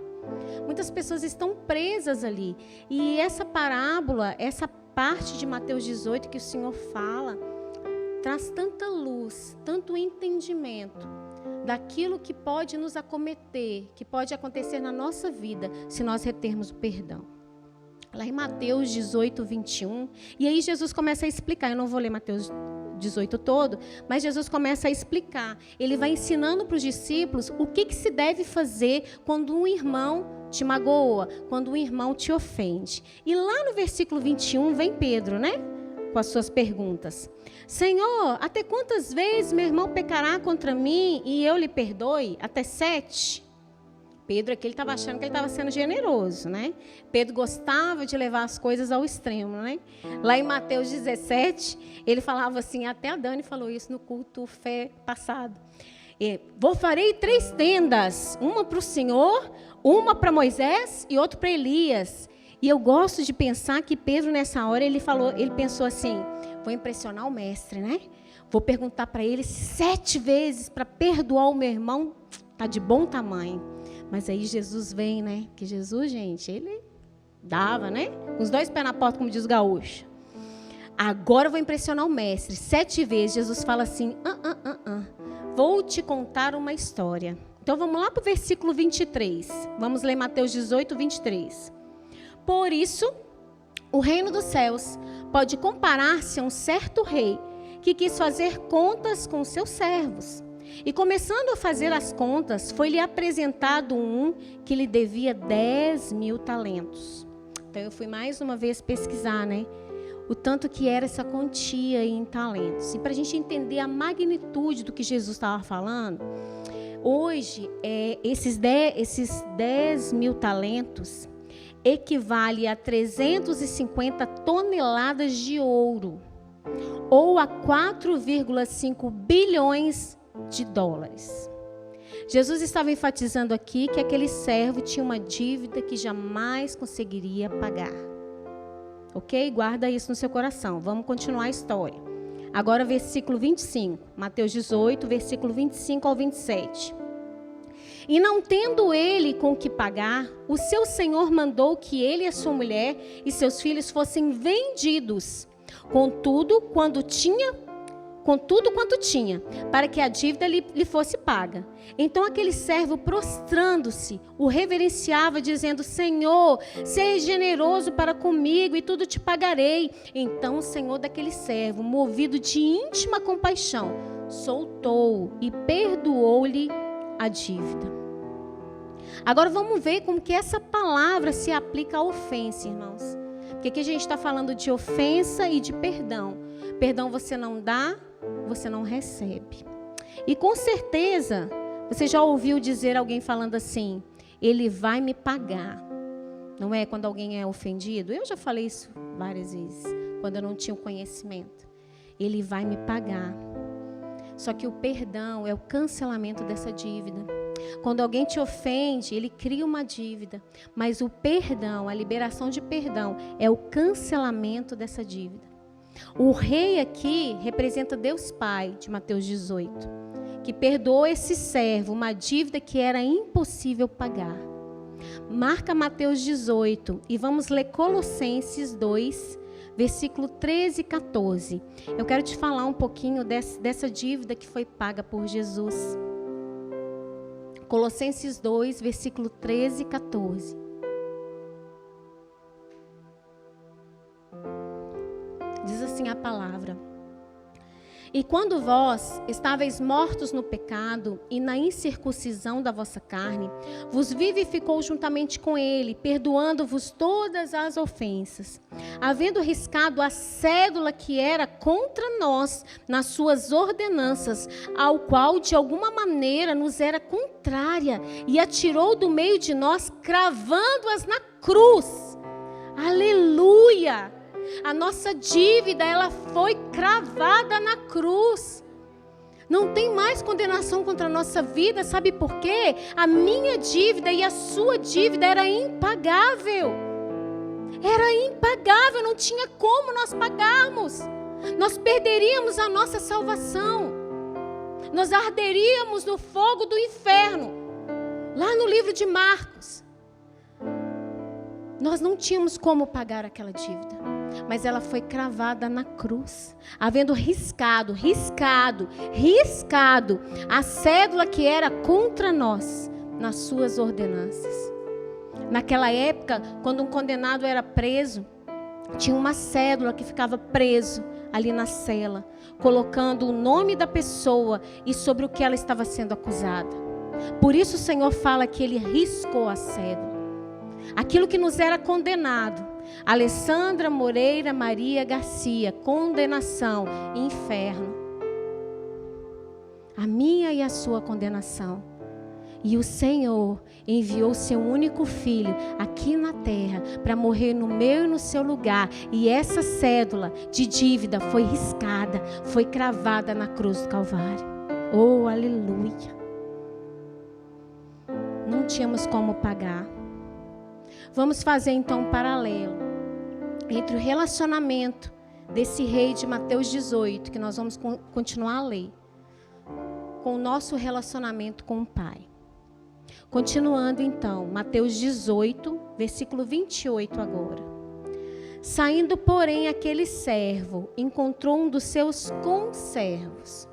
Muitas pessoas estão presas ali. E essa parábola, essa parte de Mateus 18 que o Senhor fala, traz tanta luz, tanto entendimento daquilo que pode nos acometer, que pode acontecer na nossa vida, se nós retermos o perdão. Lá em Mateus 18, 21, e aí Jesus começa a explicar, eu não vou ler Mateus 18 todo, mas Jesus começa a explicar, ele vai ensinando para os discípulos o que se deve fazer quando um irmão te magoa, quando um irmão te ofende. E lá no versículo 21 vem Pedro, né? Com as suas perguntas. Senhor, até quantas vezes meu irmão pecará contra mim e eu lhe perdoe? Até 7? Pedro aqui, ele estava achando que ele estava sendo generoso, né? Pedro gostava de levar as coisas ao extremo, né? Lá em Mateus 17, ele falava assim, até a Dani falou isso no culto fé passado. Farei 3 tendas, uma para o Senhor, uma para Moisés e outra para Elias. E eu gosto de pensar que Pedro, nessa hora, ele pensou assim, vou impressionar o mestre, né? Vou perguntar para ele 7 vezes para perdoar o meu irmão, tá de bom tamanho. Mas aí Jesus vem, né? Que Jesus, gente, ele dava, né? Com os 2 pés na porta, como diz o gaúcho. Agora eu vou impressionar o mestre. 7 vezes, Jesus fala assim, vou te contar uma história. Então vamos lá para o versículo 23. Vamos ler Mateus 18, 23. Por isso, o reino dos céus pode comparar-se a um certo rei que quis fazer contas com seus servos. E começando a fazer as contas, foi-lhe apresentado um que lhe devia 10.000 talentos. Então eu fui mais uma vez pesquisar, né? O tanto que era essa quantia em talentos. E para a gente entender a magnitude do que Jesus estava falando, hoje, esses 10.000 talentos equivale a 350 toneladas de ouro, ou a 4,5 bilhões de dólares. Jesus estava enfatizando aqui que aquele servo tinha uma dívida que jamais conseguiria pagar. Ok? Guarda isso no seu coração. Vamos continuar a história. Agora, versículo 25. Mateus 18, versículo 25 ao 27. E não tendo ele com o que pagar, o seu senhor mandou que ele e a sua mulher e seus filhos fossem vendidos, contudo quanto tinha, para que a dívida lhe fosse paga. Então aquele servo, prostrando-se, o reverenciava, dizendo, Senhor, seja generoso para comigo e tudo te pagarei. Então o senhor daquele servo, movido de íntima compaixão, soltou-o e perdoou-lhe a dívida. Agora vamos ver como que essa palavra se aplica à ofensa, irmãos. Porque aqui a gente está falando de ofensa e de perdão. Perdão você não dá, você não recebe. E com certeza, você já ouviu dizer alguém falando assim, ele vai me pagar. Não é quando alguém é ofendido? Eu já falei isso várias vezes, quando eu não tinha o conhecimento. Ele vai me pagar. Só que o perdão é o cancelamento dessa dívida. Quando alguém te ofende, ele cria uma dívida. Mas o perdão, a liberação de perdão, é o cancelamento dessa dívida. O rei aqui representa Deus Pai, de Mateus 18, que perdoou esse servo uma dívida que era impossível pagar. Marca Mateus 18 e vamos ler Colossenses 2, versículo 13 e 14. Eu quero te falar um pouquinho dessa dívida que foi paga por Jesus. Colossenses 2, versículo 13 e 14. Diz assim a palavra: E quando vós estáveis mortos no pecado e na incircuncisão da vossa carne, vos vivificou juntamente com ele, perdoando-vos todas as ofensas, havendo riscado a cédula que era contra nós nas suas ordenanças, ao qual de alguma maneira nos era contrária, e atirou do meio de nós, cravando-as na cruz. Aleluia! A nossa dívida, ela foi cravada na cruz. Não tem mais condenação contra a nossa vida, sabe por quê? A minha dívida e a sua dívida era impagável. Era impagável, não tinha como nós pagarmos. Nós perderíamos a nossa salvação. Nós arderíamos no fogo do inferno. Lá no livro de Marcos. Nós não tínhamos como pagar aquela dívida. Mas ela foi cravada na cruz, havendo riscado a cédula que era contra nós, nas suas ordenanças. Naquela época, quando um condenado era preso, tinha uma cédula que ficava preso ali na cela, colocando o nome da pessoa e sobre o que ela estava sendo acusada. Por isso o Senhor fala que Ele riscou a cédula. Aquilo que nos era condenado, Alessandra Moreira Maria Garcia, condenação, inferno. A minha e a sua condenação. E o Senhor enviou seu único filho aqui na terra para morrer no meu e no seu lugar. E essa cédula de dívida foi riscada, foi cravada na cruz do Calvário. Oh, aleluia! Não tínhamos como pagar. Vamos fazer então um paralelo entre o relacionamento desse rei de Mateus 18, que nós vamos continuar a ler, com o nosso relacionamento com o Pai. Continuando então, Mateus 18, versículo 28 agora. Saindo, porém, aquele servo encontrou um dos seus conservos,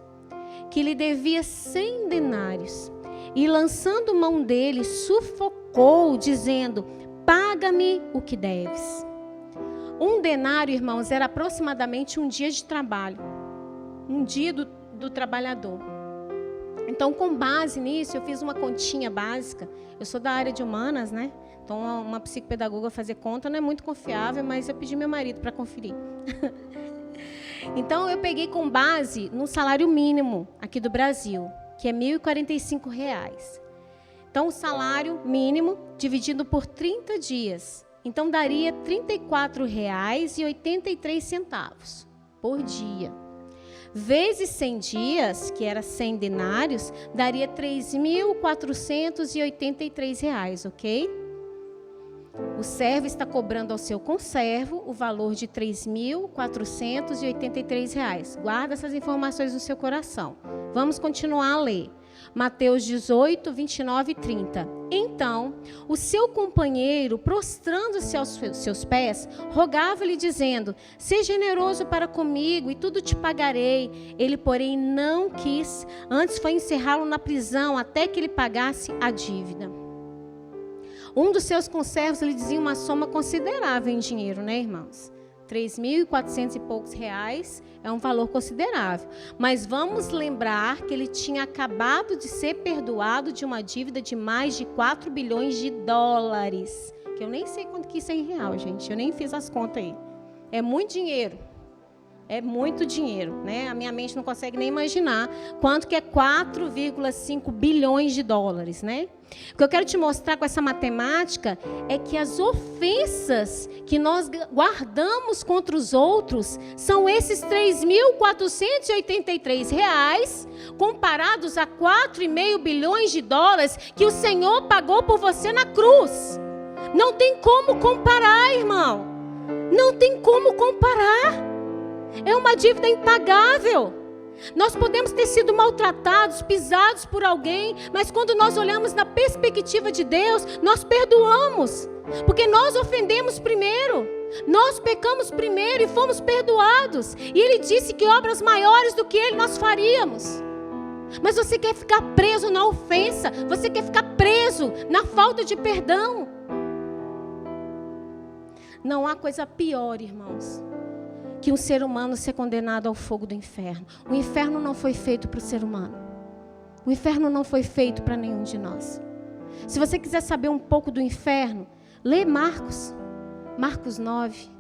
que lhe devia 100 denários, e lançando mão dele, sufocou, dizendo: paga-me o que deves. Um denário, irmãos, era aproximadamente um dia de trabalho. Um dia do trabalhador. Então, com base nisso, eu fiz uma continha básica. Eu sou da área de humanas, né? Então, uma psicopedagoga fazer conta não é muito confiável, mas eu pedi meu marido para conferir. Então, eu peguei com base no salário mínimo aqui do Brasil, que é R$ 1.045. Então, o salário mínimo dividido por 30 dias. Então, daria R$ 34,83 por dia. Vezes 100 dias, que era 100 denários, daria R$ 3.483, ok? O servo está cobrando ao seu conservo o valor de R$ 3.483. Guarda essas informações no seu coração. Vamos continuar a ler. Mateus 18, 29 e 30. Então, o seu companheiro, prostrando-se aos seus pés, rogava-lhe, dizendo: seja generoso para comigo e tudo te pagarei. Ele, porém, não quis, antes foi encerrá-lo na prisão até que ele pagasse a dívida. Um dos seus conservos lhe dizia uma soma considerável em dinheiro, né, irmãos? 3.400 e poucos reais é um valor considerável. Mas vamos lembrar que ele tinha acabado de ser perdoado de uma dívida de mais de 4 bilhões de dólares. Que eu nem sei quanto que isso é em real, gente. Eu nem fiz as contas aí. É muito dinheiro. É muito dinheiro, né? A minha mente não consegue nem imaginar quanto que é 4,5 bilhões de dólares, né? O que eu quero te mostrar com essa matemática é que as ofensas que nós guardamos contra os outros são esses 3.483 reais comparados a 4,5 bilhões de dólares que o Senhor pagou por você na cruz. Não tem como comparar, irmão. Não tem como comparar. É uma dívida impagável. Nós podemos ter sido maltratados, pisados por alguém, mas quando nós olhamos na perspectiva de Deus, nós perdoamos, porque nós ofendemos primeiro, nós pecamos primeiro e fomos perdoados. E Ele disse que obras maiores do que Ele nós faríamos. Mas você quer ficar preso na ofensa, você quer ficar preso na falta de perdão. Não há coisa pior, irmãos, que um ser humano ser condenado ao fogo do inferno. O inferno não foi feito para o ser humano. O inferno não foi feito para nenhum de nós. Se você quiser saber um pouco do inferno, lê Marcos 9.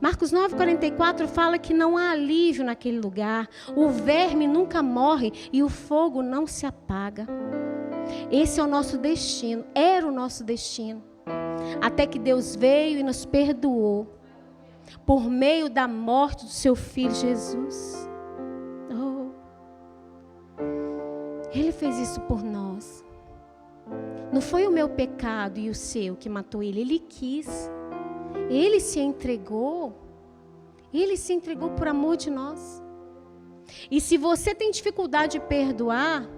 Marcos 9,44 fala que não há alívio naquele lugar. O verme nunca morre e o fogo não se apaga. Esse é o nosso destino, era o nosso destino. Até que Deus veio e nos perdoou por meio da morte do seu Filho Jesus. Oh. Ele fez isso por nós. Não foi o meu pecado e o seu que matou Ele. Ele quis. Ele se entregou. Ele se entregou por amor de nós. E se você tem dificuldade de perdoar,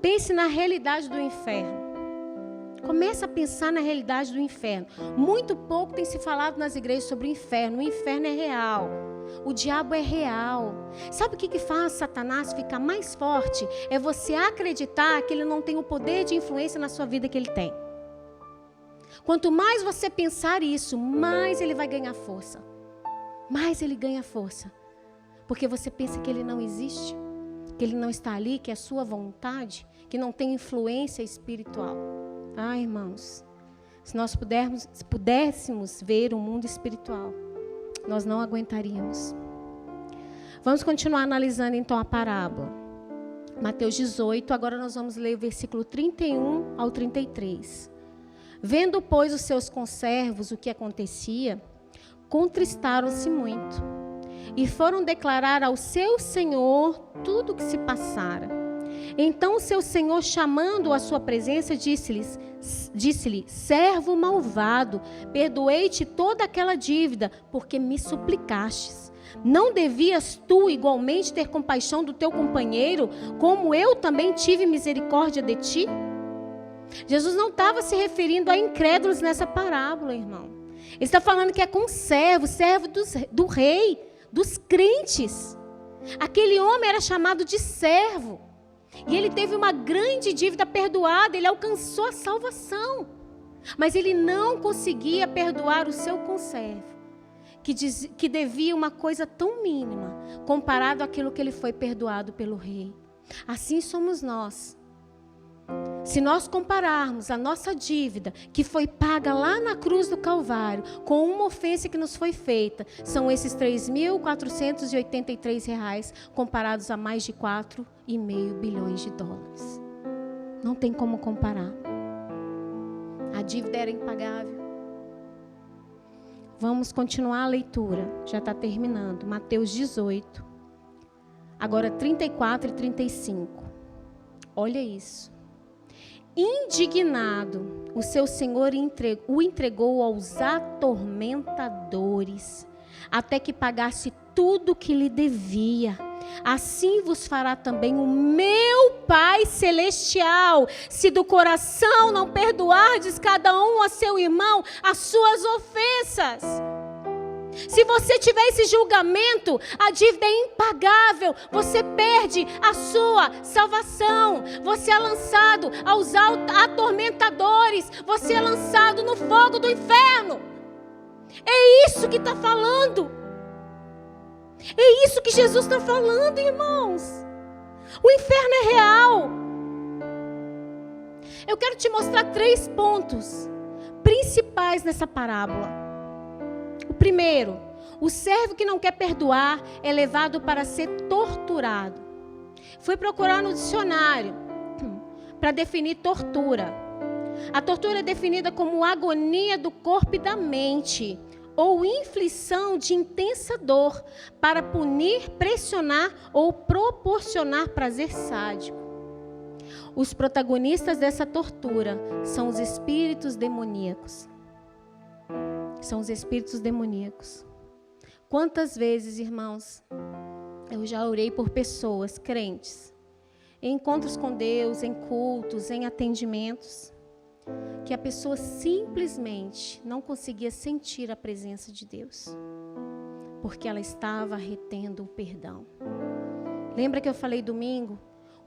pense na realidade do inferno. Comece a pensar na realidade do inferno. Muito pouco tem se falado nas igrejas sobre o inferno. O inferno é real. O diabo é real. Sabe o que faz Satanás ficar mais forte? É você acreditar que ele não tem o poder de influência na sua vida que ele tem. Quanto mais você pensar isso, mais ele vai ganhar força. Mais ele ganha força. Porque você pensa que ele não existe, que ele não está ali, que é a sua vontade, que não tem influência espiritual. Ah, irmãos, se nós pudéssemos ver o mundo espiritual, nós não aguentaríamos. Vamos continuar analisando então a parábola. Mateus 18, agora nós vamos ler o versículo 31 ao 33. Vendo, pois, os seus conservos o que acontecia, contristaram-se muito e foram declarar ao seu senhor tudo o que se passara. Então o seu senhor, chamando-o à sua presença, disse-lhe: servo malvado, perdoei-te toda aquela dívida, porque me suplicastes. Não devias tu igualmente ter compaixão do teu companheiro, como eu também tive misericórdia de ti? Jesus não estava se referindo a incrédulos nessa parábola, irmão. Ele está falando que é com servo do rei, dos crentes. Aquele homem era chamado de servo. E ele teve uma grande dívida perdoada, ele alcançou a salvação. Mas ele não conseguia perdoar o seu conservo, que devia uma coisa tão mínima, comparado àquilo que ele foi perdoado pelo rei. Assim somos nós. Se nós compararmos a nossa dívida, que foi paga lá na cruz do Calvário, com uma ofensa que nos foi feita, são esses 3.483 reais, comparados a mais de 4,5 bilhões de dólares. Não tem como comparar. A dívida era impagável. Vamos continuar a leitura, já está terminando. Mateus 18, agora 34 e 35. Olha isso. Indignado, o seu senhor o entregou aos atormentadores, até que pagasse tudo que lhe devia. Assim vos fará também o meu Pai Celestial, se do coração não perdoardes cada um a seu irmão as suas ofensas. Se você tiver esse julgamento, a dívida é impagável, você perde a sua salvação, você é lançado aos atormentadores, você é lançado no fogo do inferno. É isso que está falando. É isso que Jesus está falando, irmãos. O inferno é real. Eu quero te mostrar 3 pontos principais nessa parábola. O primeiro O servo que não quer perdoar é levado para ser torturado. Fui procurar no dicionário para definir tortura. A tortura é definida como agonia do corpo e da mente, ou inflição de intensa dor para punir, pressionar ou proporcionar prazer sádico. Os protagonistas dessa tortura são os espíritos demoníacos. São os espíritos demoníacos. Quantas vezes, irmãos, eu já orei por pessoas crentes, em encontros com Deus, em cultos, em atendimentos, que a pessoa simplesmente não conseguia sentir a presença de Deus, porque ela estava retendo o perdão. Lembra que eu falei domingo?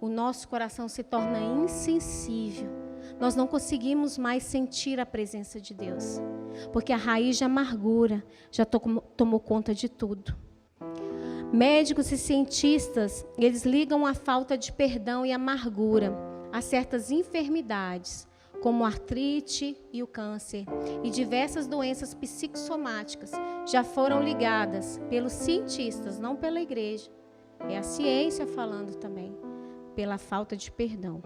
O nosso coração se torna insensível. Nós não conseguimos mais sentir a presença de Deus, porque a raiz de amargura já tomou conta de tudo. Médicos e cientistas, eles ligam a falta de perdão e amargura a certas enfermidades, como a artrite e o câncer, e diversas doenças psicossomáticas já foram ligadas pelos cientistas, não pela igreja. É a ciência falando também, pela falta de perdão.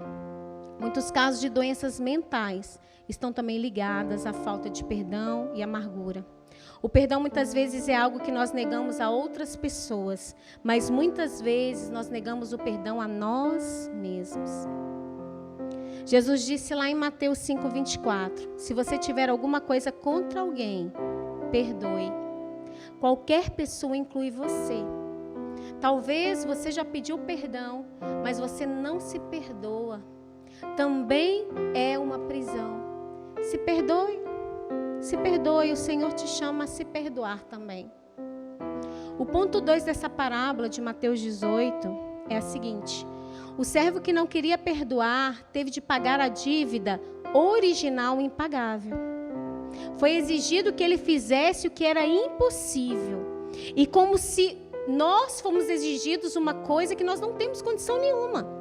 Muitos casos de doenças mentais estão também ligadas à falta de perdão e amargura. O perdão muitas vezes é algo que nós negamos a outras pessoas, mas muitas vezes nós negamos o perdão a nós mesmos. Jesus disse lá em Mateus 5:24, se você tiver alguma coisa contra alguém, perdoe. Qualquer pessoa inclui você. Talvez você já pediu perdão, mas você não se perdoa. Também é uma prisão. Se perdoe. Se perdoe, o Senhor te chama a se perdoar também. O ponto 2 dessa parábola de Mateus 18 é a seguinte: o servo que não queria perdoar teve de pagar a dívida original impagável. Foi exigido que ele fizesse o que era impossível. E como se nós fomos exigidos uma coisa que nós não temos condição nenhuma.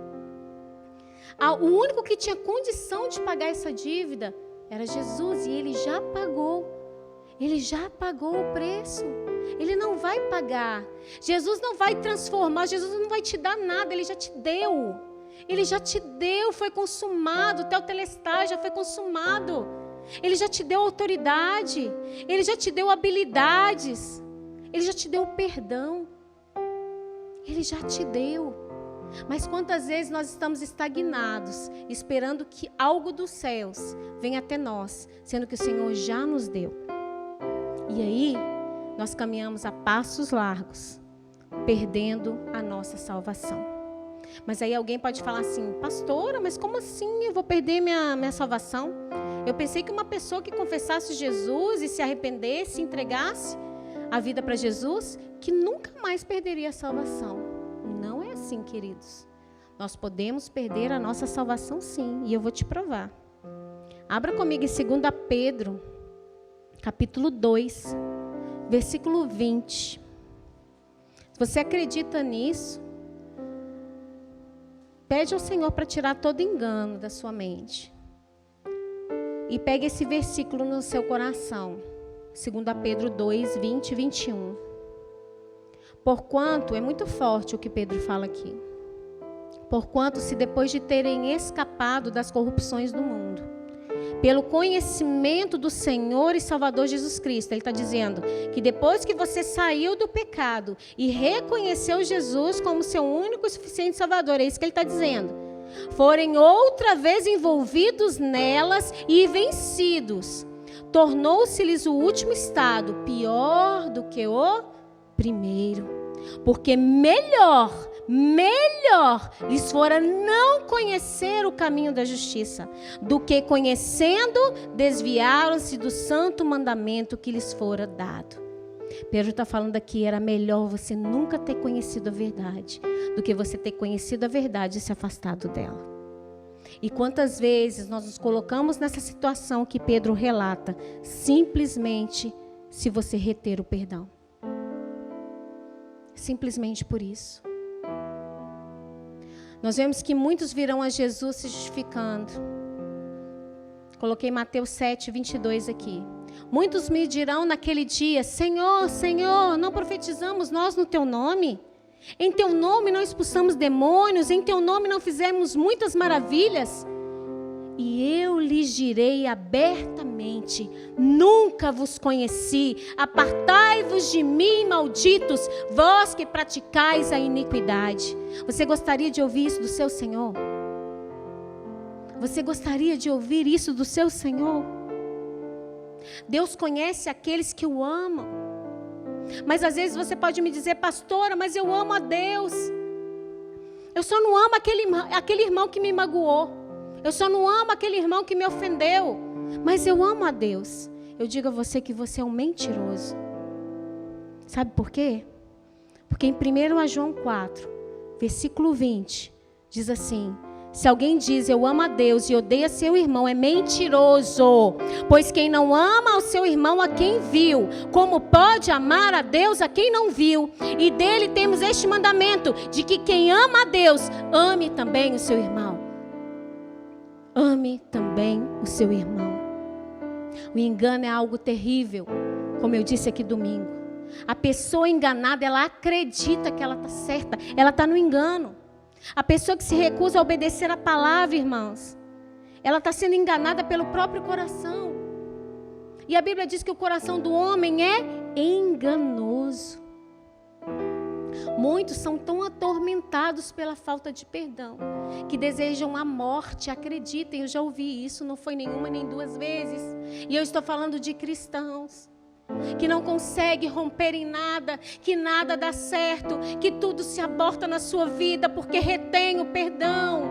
O único que tinha condição de pagar essa dívida era Jesus, e ele já pagou. Ele já pagou o preço. Ele não vai pagar. Jesus não vai transformar, Jesus não vai te dar nada, ele já te deu. Ele já te deu, foi consumado, o teu telestai já foi consumado. Ele já te deu autoridade, ele já te deu habilidades, ele já te deu o perdão. Ele já te deu. Mas quantas vezes nós estamos estagnados, esperando que algo dos céus venha até nós, sendo que o Senhor já nos deu. E aí, nós caminhamos a passos largos, perdendo a nossa salvação. Mas aí alguém pode falar assim, pastora, mas como assim eu vou perder minha salvação? Eu pensei que uma pessoa que confessasse Jesus e se arrependesse, entregasse a vida para Jesus, que nunca mais perderia a salvação. Não é assim, queridos. Nós podemos perder a nossa salvação sim, e eu vou te provar. Abra comigo em 2 Pedro, capítulo 2, versículo 20. Se você acredita nisso, pede ao Senhor para tirar todo engano da sua mente. E pegue esse versículo no seu coração. 2 Pedro 2, 20 e 21. Porquanto, é muito forte o que Pedro fala aqui. Porquanto, se depois de terem escapado das corrupções do mundo, pelo conhecimento do Senhor e Salvador Jesus Cristo, ele está dizendo que depois que você saiu do pecado e reconheceu Jesus como seu único e suficiente Salvador, é isso que ele está dizendo, forem outra vez envolvidos nelas e vencidos, tornou-se-lhes o último estado pior do que o primeiro. Porque melhor lhes fora não conhecer o caminho da justiça, do que conhecendo, desviaram-se do santo mandamento que lhes fora dado. Pedro está falando aqui, era melhor você nunca ter conhecido a verdade, do que você ter conhecido a verdade e se afastado dela. E quantas vezes nós nos colocamos nessa situação que Pedro relata, simplesmente se você reter o perdão. Simplesmente por isso. Nós vemos que muitos virão a Jesus se justificando. Coloquei Mateus 7, 22 aqui. Muitos me dirão naquele dia: Senhor, Senhor, não profetizamos nós no teu nome? Em teu nome não expulsamos demônios, em teu nome não fizemos muitas maravilhas? E eu lhes direi abertamente: nunca vos conheci, apartai-vos de mim, malditos, vós que praticais a iniquidade. Você gostaria de ouvir isso do seu Senhor? Você gostaria de ouvir isso do seu Senhor? Deus conhece aqueles que o amam. Mas às vezes você pode me dizer: pastora, mas eu amo a Deus. Eu só não amo aquele irmão que me magoou. Eu só não amo aquele irmão que me ofendeu. Mas eu amo a Deus. Eu digo a você que você é um mentiroso. Sabe por quê? Porque em 1 João 4, versículo 20, diz assim: se alguém diz eu amo a Deus e odeia seu irmão, é mentiroso. Pois quem não ama ao seu irmão a quem viu, como pode amar a Deus a quem não viu? E dele temos este mandamento, de que quem ama a Deus, ame também o seu irmão. Ame também o seu irmão. O engano é algo terrível, como eu disse aqui domingo. A pessoa enganada, ela acredita que ela está certa, ela está no engano. A pessoa que se recusa a obedecer a palavra, irmãos, ela está sendo enganada pelo próprio coração. E a Bíblia diz que o coração do homem é enganoso. Muitos são tão atormentados pela falta de perdão, que desejam a morte. Acreditem, eu já ouvi isso, não foi nenhuma nem duas vezes. E eu estou falando de cristãos que não consegue romper em nada, que nada dá certo, que tudo se aborta na sua vida porque retém o perdão.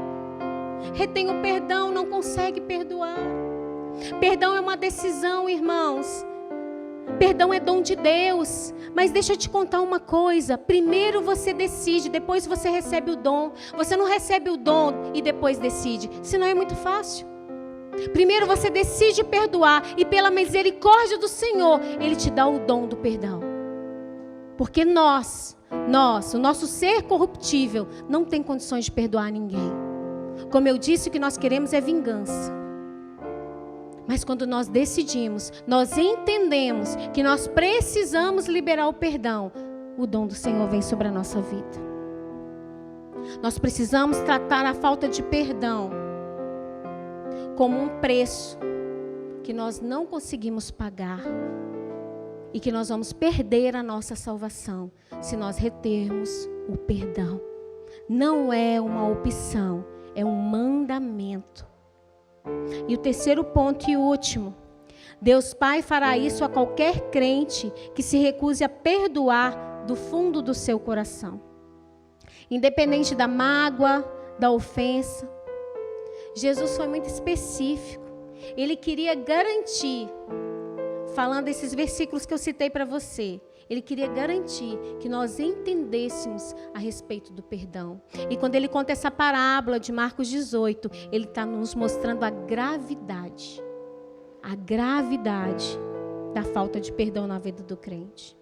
Retém o perdão, não consegue perdoar. Perdão é uma decisão, irmãos. Perdão é dom de Deus. Mas deixa eu te contar uma coisa: primeiro você decide, depois você recebe o dom. Você não recebe o dom e depois decide, senão é muito fácil. Primeiro você decide perdoar, e pela misericórdia do Senhor, Ele te dá o dom do perdão. Porque o nosso ser corruptível, não tem condições de perdoar ninguém. Como eu disse, o que nós queremos é vingança. Mas quando nós decidimos, nós entendemos que nós precisamos liberar o perdão, o dom do Senhor vem sobre a nossa vida. Nós precisamos tratar a falta de perdão como um preço que nós não conseguimos pagar e que nós vamos perder a nossa salvação se nós retermos o perdão. Não é uma opção, é um mandamento. E o terceiro ponto e último: Deus Pai fará isso a qualquer crente que se recuse a perdoar do fundo do seu coração, independente da mágoa, da ofensa. Jesus foi muito específico. Ele queria garantir, falando esses versículos que eu citei para você, Ele queria garantir que nós entendêssemos a respeito do perdão. E quando Ele conta essa parábola de Marcos 18, Ele está nos mostrando a gravidade da falta de perdão na vida do crente.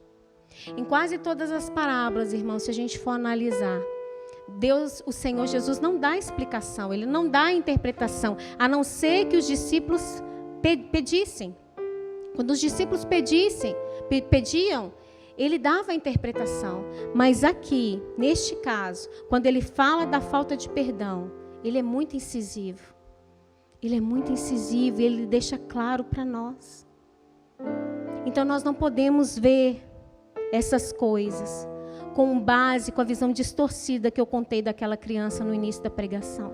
Em quase todas as parábolas, irmãos, se a gente for analisar, Deus, o Senhor Jesus, não dá explicação, Ele não dá interpretação, a não ser que os discípulos pedissem. Quando os discípulos pediam, Ele dava a interpretação. Mas aqui, neste caso, quando Ele fala da falta de perdão, Ele é muito incisivo. Ele é muito incisivo e Ele deixa claro para nós. Então nós não podemos ver essas coisas com base, com a visão distorcida que eu contei daquela criança no início da pregação.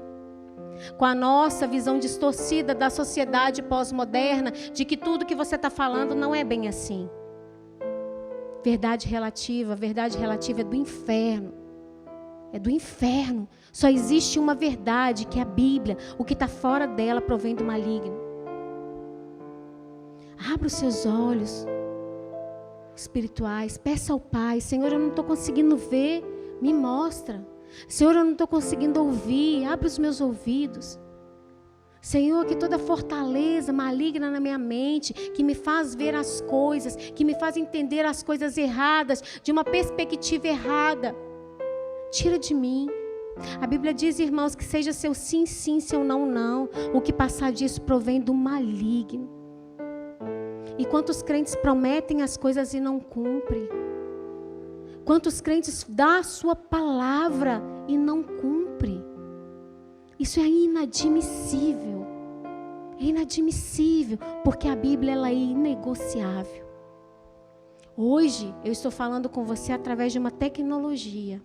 Com a nossa visão distorcida da sociedade pós-moderna, de que tudo que você está falando não é bem assim. Verdade relativa é do inferno. É do inferno. Só existe uma verdade, que é a Bíblia. O que está fora dela provém do maligno. Abra os seus olhos espirituais, peça ao Pai: Senhor, eu não estou conseguindo ver, me mostra. Senhor, eu não estou conseguindo ouvir, abre os meus ouvidos. Senhor, que toda fortaleza maligna na minha mente, que me faz ver as coisas, que me faz entender as coisas erradas, de uma perspectiva errada, tira de mim. A Bíblia diz, irmãos, que seja seu sim, sim, seu não, não. O que passar disso provém do maligno. E quantos crentes prometem as coisas e não cumprem? Quantos crentes dão a sua palavra e não cumprem? Isso é inadmissível. É inadmissível, porque a Bíblia ela é inegociável. Hoje eu estou falando com você através de uma tecnologia.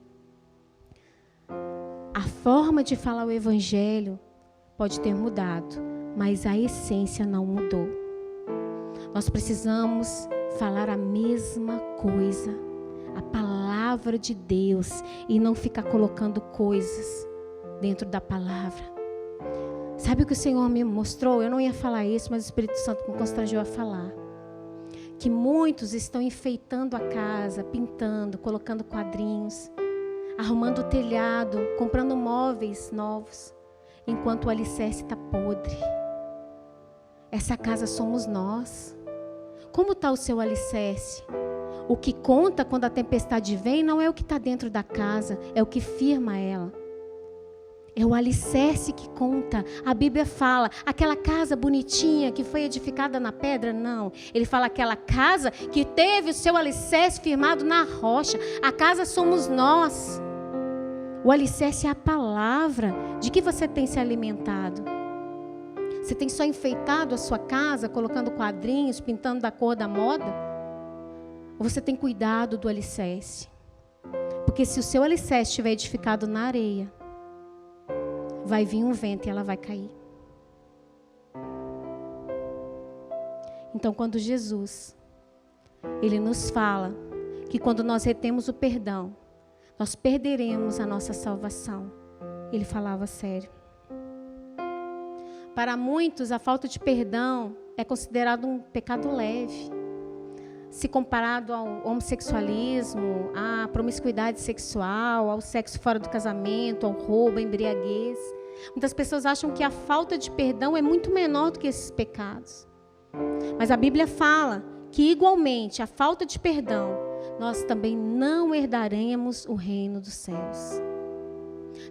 A forma de falar o Evangelho pode ter mudado, mas a essência não mudou. Nós precisamos falar a mesma coisa, a palavra de Deus, e não ficar colocando coisas dentro da palavra. Sabe o que o Senhor me mostrou? Eu não ia falar isso, mas o Espírito Santo me constrangeu a falar. Que muitos estão enfeitando a casa, pintando, colocando quadrinhos, arrumando o telhado, comprando móveis novos, enquanto o alicerce está podre. Essa casa somos nós. Como está o seu alicerce? O que conta quando a tempestade vem não é o que está dentro da casa, é o que firma ela. É o alicerce que conta. A Bíblia fala, aquela casa bonitinha que foi edificada na pedra, não. Ele fala aquela casa que teve o seu alicerce firmado na rocha. A casa somos nós. O alicerce é a palavra. De que você tem se alimentado? Você tem só enfeitado a sua casa, colocando quadrinhos, pintando da cor da moda? Ou você tem cuidado do alicerce? Porque se o seu alicerce estiver edificado na areia, vai vir um vento e ela vai cair. Então, quando Jesus, Ele nos fala que quando nós retemos o perdão, nós perderemos a nossa salvação. Ele falava sério. Para muitos, a falta de perdão é considerado um pecado leve. Se comparado ao homossexualismo, à promiscuidade sexual, ao sexo fora do casamento, ao roubo, à embriaguez. Muitas pessoas acham que a falta de perdão é muito menor do que esses pecados. Mas a Bíblia fala que, igualmente, a falta de perdão, nós também não herdaremos o reino dos céus.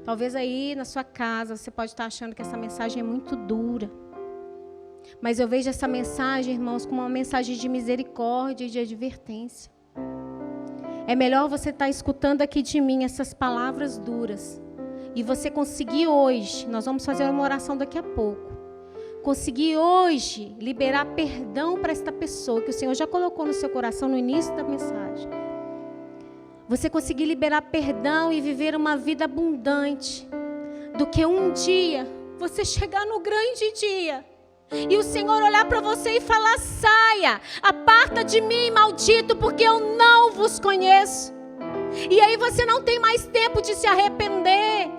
Talvez aí na sua casa você pode estar achando que essa mensagem é muito dura. Mas eu vejo essa mensagem, irmãos, como uma mensagem de misericórdia e de advertência. É melhor você estar escutando aqui de mim essas palavras duras. E você conseguir hoje, nós vamos fazer uma oração daqui a pouco. Conseguir hoje liberar perdão para esta pessoa que o Senhor já colocou no seu coração no início da mensagem. Você conseguir liberar perdão e viver uma vida abundante. Do que um dia você chegar no grande dia e o Senhor olhar para você e falar: saia, aparta de mim, maldito, porque eu não vos conheço. E aí você não tem mais tempo de se arrepender,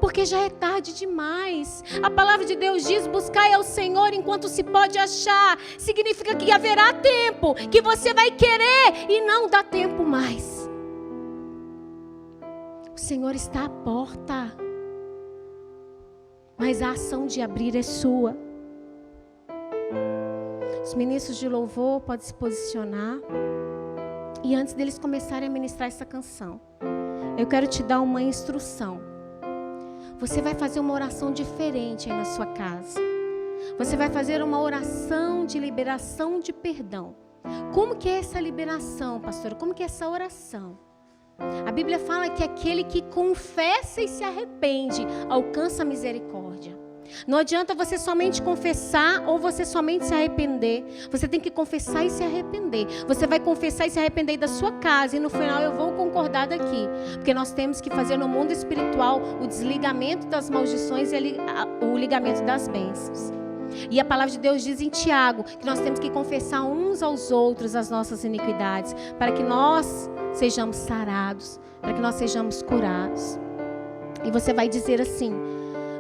porque já é tarde demais. A palavra de Deus diz: buscai ao Senhor enquanto se pode achar. Significa que haverá tempo que você vai querer e não dá tempo mais. O Senhor está à porta, mas a ação de abrir é sua. Os ministros de louvor podem se posicionar. E antes deles começarem a ministrar essa canção, eu quero te dar uma instrução. Você vai fazer uma oração diferente aí na sua casa. Você vai fazer uma oração de liberação de perdão. Como que é essa liberação, pastora? Como que é essa oração? A Bíblia fala que aquele que confessa e se arrepende alcança a misericórdia. Não adianta você somente confessar ou você somente se arrepender. Você tem que confessar e se arrepender. Você vai confessar e se arrepender da sua casa. E no final eu vou concordar daqui. Porque nós temos que fazer no mundo espiritual o desligamento das maldições e o ligamento das bênçãos. E a palavra de Deus diz em Tiago que nós temos que confessar uns aos outros as nossas iniquidades, para que nós sejamos sarados, para que nós sejamos curados. E você vai dizer assim,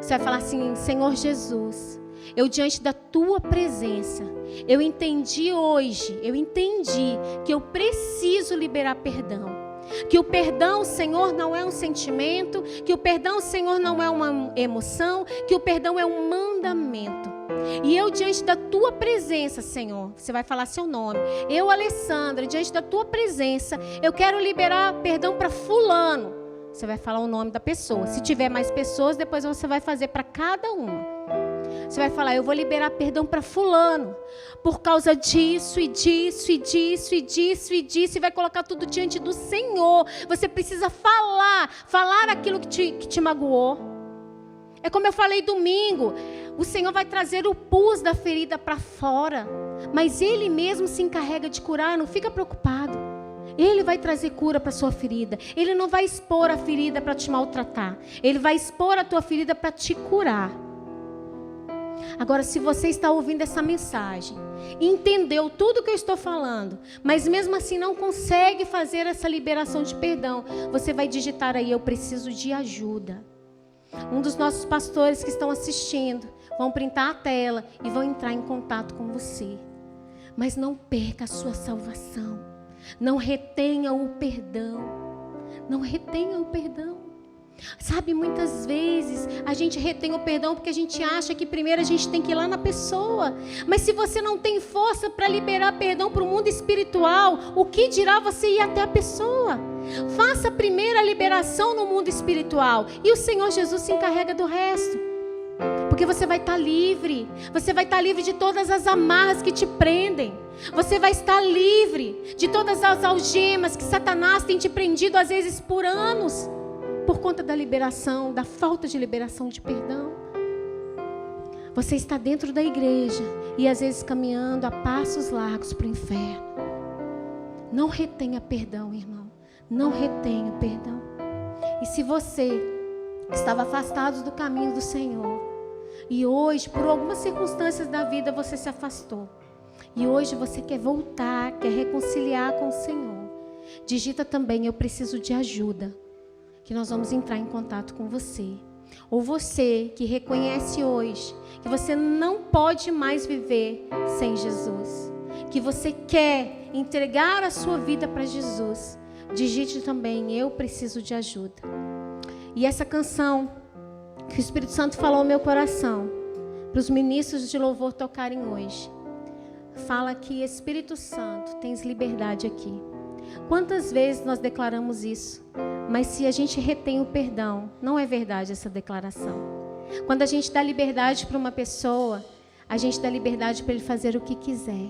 você vai falar assim: Senhor Jesus, eu diante da tua presença, eu entendi que eu preciso liberar perdão. Que o perdão, Senhor, não é um sentimento, que o perdão, Senhor, não é uma emoção, que o perdão é um mandamento. E eu diante da tua presença, Senhor, você vai falar seu nome. Eu, Alessandra, diante da tua presença, eu quero liberar perdão para fulano. Você vai falar o nome da pessoa. Se tiver mais pessoas, depois você vai fazer para cada uma. Você vai falar, eu vou liberar perdão para fulano, por causa disso, e disso, e disso, e disso, e disso, e vai colocar tudo diante do Senhor. Você precisa falar aquilo que te magoou. É como eu falei domingo, o Senhor vai trazer o pus da ferida para fora, mas Ele mesmo se encarrega de curar, não fica preocupado. Ele vai trazer cura para a sua ferida. Ele não vai expor a ferida para te maltratar. Ele vai expor a tua ferida para te curar. Agora, se você está ouvindo essa mensagem, entendeu tudo que eu estou falando, mas mesmo assim não consegue fazer essa liberação de perdão, você vai digitar aí, eu preciso de ajuda. Um dos nossos pastores que estão assistindo vão printar a tela e vão entrar em contato com você. Mas não perca a sua salvação. Não retenha o perdão. Não retenha o perdão. Sabe, muitas vezes a gente retém o perdão porque a gente acha que primeiro a gente tem que ir lá na pessoa. Mas se você não tem força para liberar perdão para o mundo espiritual, o que dirá você ir até a pessoa? Faça primeiro a liberação no mundo espiritual e o Senhor Jesus se encarrega do resto. Porque você vai estar livre. Você vai estar livre de todas as amarras que te prendem. Você vai estar livre de todas as algemas que Satanás tem te prendido às vezes por anos. Por conta da liberação, da falta de liberação de perdão. Você está dentro da igreja e às vezes caminhando a passos largos para o inferno. Não retenha perdão, irmão. Não retenha perdão. E se você estava afastado do caminho do Senhor e hoje, por algumas circunstâncias da vida, você se afastou e hoje você quer voltar, quer reconciliar com o Senhor, digita também, eu preciso de ajuda, que nós vamos entrar em contato com você. Ou você que reconhece hoje que você não pode mais viver sem Jesus, que você quer entregar a sua vida para Jesus, digite também, eu preciso de ajuda. E essa canção que o Espírito Santo falou ao meu coração, para os ministros de louvor tocarem hoje, fala que Espírito Santo, tens liberdade aqui. Quantas vezes nós declaramos isso? Mas se a gente retém o perdão, não é verdade essa declaração. Quando a gente dá liberdade para uma pessoa, a gente dá liberdade para ele fazer o que quiser.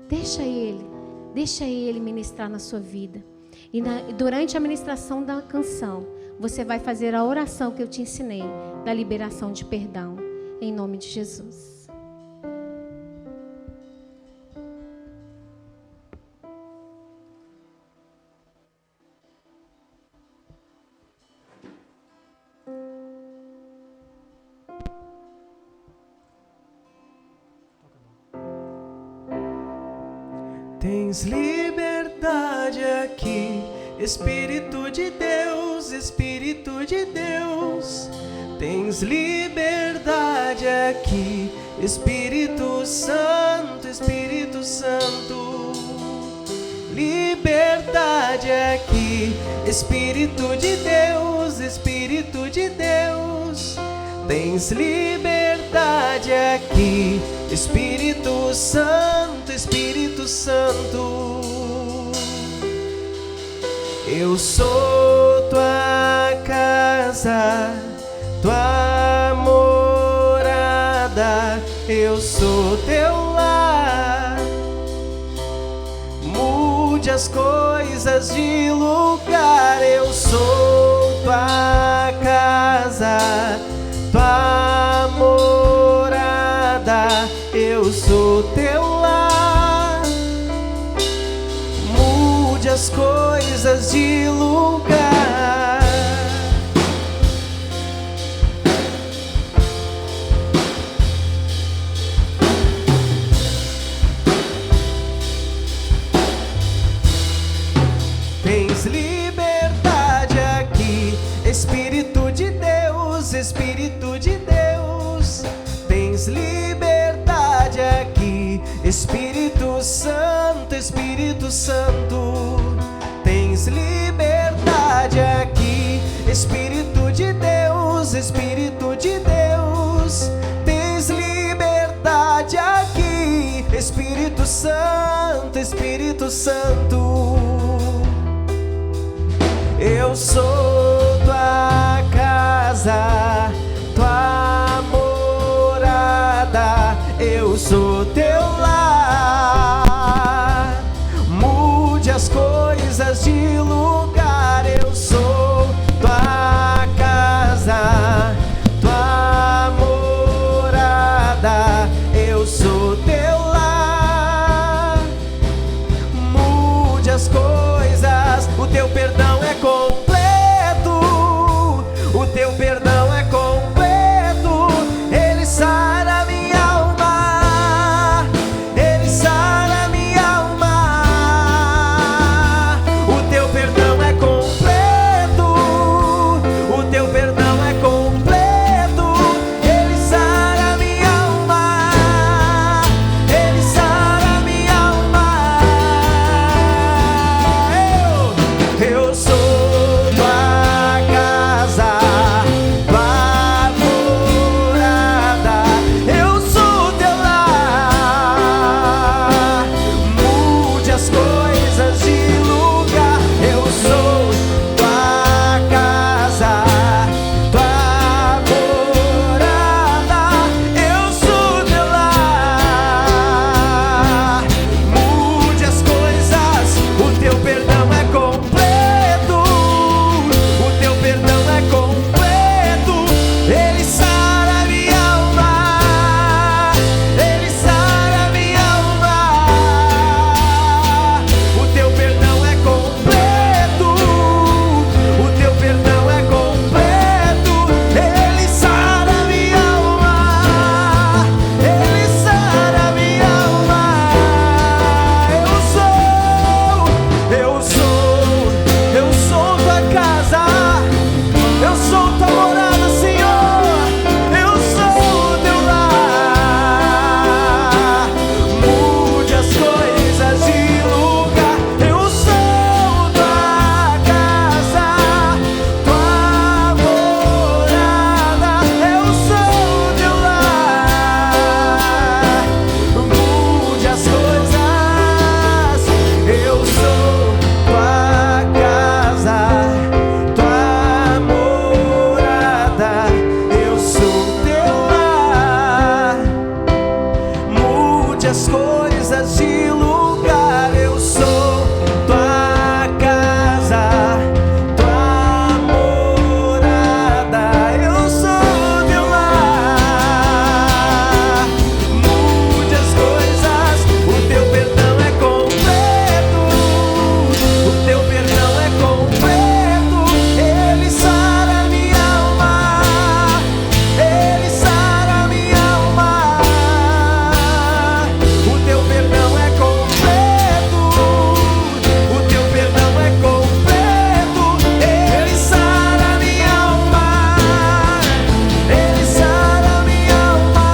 Deixa ele ministrar na sua vida. E durante a ministração da canção, você vai fazer a oração que eu te ensinei, da liberação de perdão, em nome de Jesus. Tens liberdade aqui, Espírito de Deus, Espírito de Deus. Tens liberdade aqui, Espírito Santo, Espírito Santo. Liberdade aqui, Espírito de Deus, Espírito de Deus. Tens liberdade aqui, Espírito Santo, Espírito Santo. Eu sou tua casa, tua morada, eu sou teu lar. Mude as coisas de lugar, eu sou tua casa, tua morada, eu sou teu lar. Mude as coisas de lugar. Tens liberdade aqui, Espírito de Deus, Espírito de Deus. Tens liberdade aqui, Espírito Santo, Espírito Santo. Tens liberdade aqui, Espírito de Deus, Espírito de Deus. Tens liberdade aqui, Espírito Santo, Espírito Santo. Eu sou tua casa, tua morada, eu sou teu lar. Mude as coisas de lugar, eu sou tua casa, tua morada, eu sou teu lar. Mude as coisas, o teu perdão é completo, o teu perdão é completo, ele sara minha alma, ele sara minha alma. O teu perdão é completo, o teu perdão é completo, ele sara minha alma, ele sara minha alma. Eu sou tua casa, tua morada, eu sou teu lar. Mude as coisas de lugar, eu sou tua casa, tua morada, eu sou teu lar. Mude as coisas, o teu perdão é completo, o teu perdão é completo, ele sara minha alma, ele sara minha alma. O teu perdão é completo, o teu perdão é completo, ele sara minha alma, ele sara minha alma. Eu sou tua casa, eu sou tua morada, Senhor, eu sou teu lar. Mude as coisas de lugar, eu sou tua casa, tua morada, eu sou teu lar. Mude as coisas, eu sou tua casa, tua morada, eu sou teu lar. Mude as coisas de lugar, eu sou tua casa, tua morada, eu sou teu lar. Mude as coisas, o teu perdão é completo, o teu perdão é completo, ele sara minha alma, ele sara minha alma. O teu perdão é completo, o teu perdão é completo, ele sara minha alma, ele sara minha alma.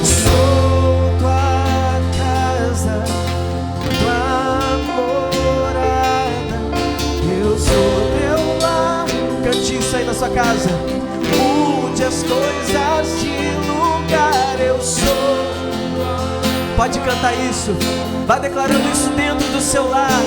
Sou tua casa, tua morada, eu sou teu lar. Cante isso aí na sua casa. Mude as coisas de lugar, eu sou. Pode cantar isso, vai declarando isso dentro do seu lar,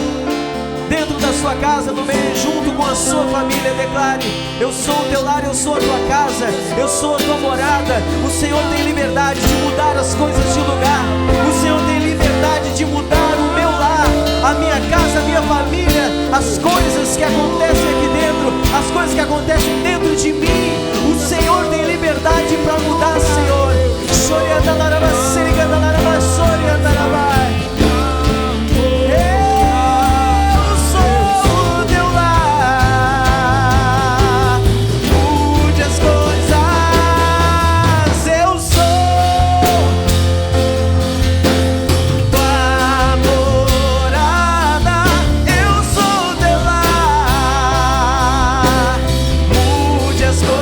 dentro da sua casa, no meio, junto com a sua família. Declare: eu sou o teu lar, eu sou a tua casa, eu sou a tua morada. O Senhor tem liberdade de mudar as coisas de lugar, o Senhor tem liberdade de mudar o meu lar, a minha casa, a minha família, as coisas que acontecem aqui dentro, as coisas que acontecem dentro de mim. O Senhor tem liberdade para mudar, Senhor. Eu sou o teu lar. Mude as coisas, eu sou tua morada, eu sou teu lar. Mude as coisas.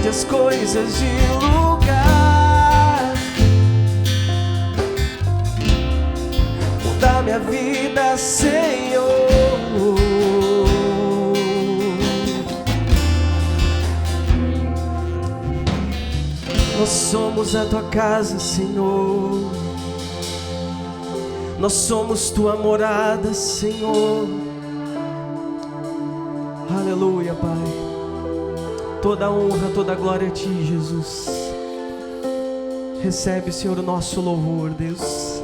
Mude as coisas de lugar. Muda minha vida, Senhor. Nós somos a tua casa, Senhor. Nós somos tua morada, Senhor. Aleluia, Pai. Toda honra, toda glória a ti, Jesus. Recebe, Senhor, o nosso louvor, Deus.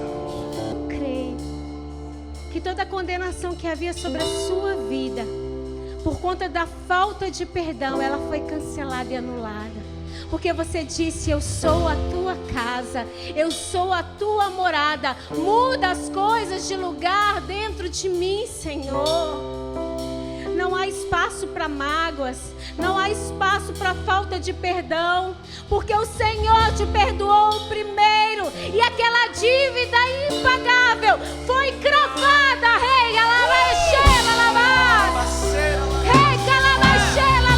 Creio que toda condenação que havia sobre a sua vida, por conta da falta de perdão, ela foi cancelada e anulada. Porque você disse: eu sou a tua casa, eu sou a tua morada. Muda as coisas de lugar dentro de mim, Senhor. Não há espaço para mágoas, não há espaço para falta de perdão, porque o Senhor te perdoou primeiro e aquela dívida impagável foi cravada. Rei, alabaxela, alabaxela. Rei, calabaxela,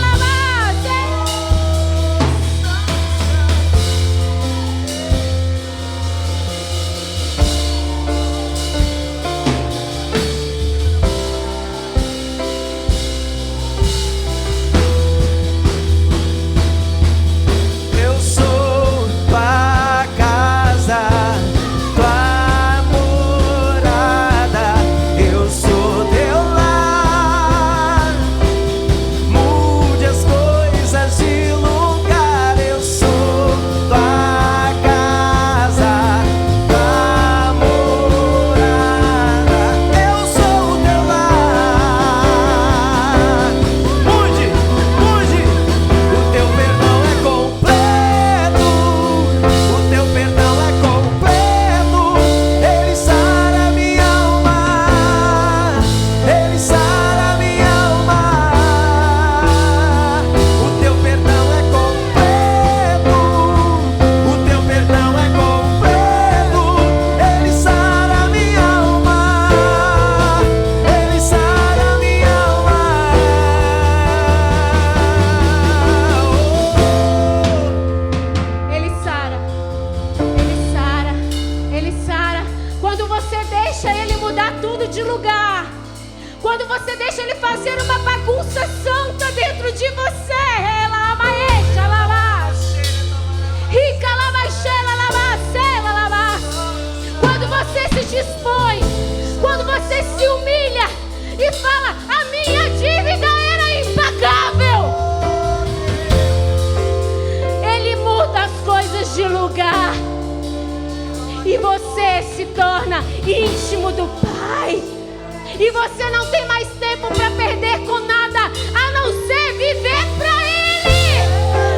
e você se torna íntimo do Pai. E você não tem mais tempo para perder com nada, a não ser viver para Ele,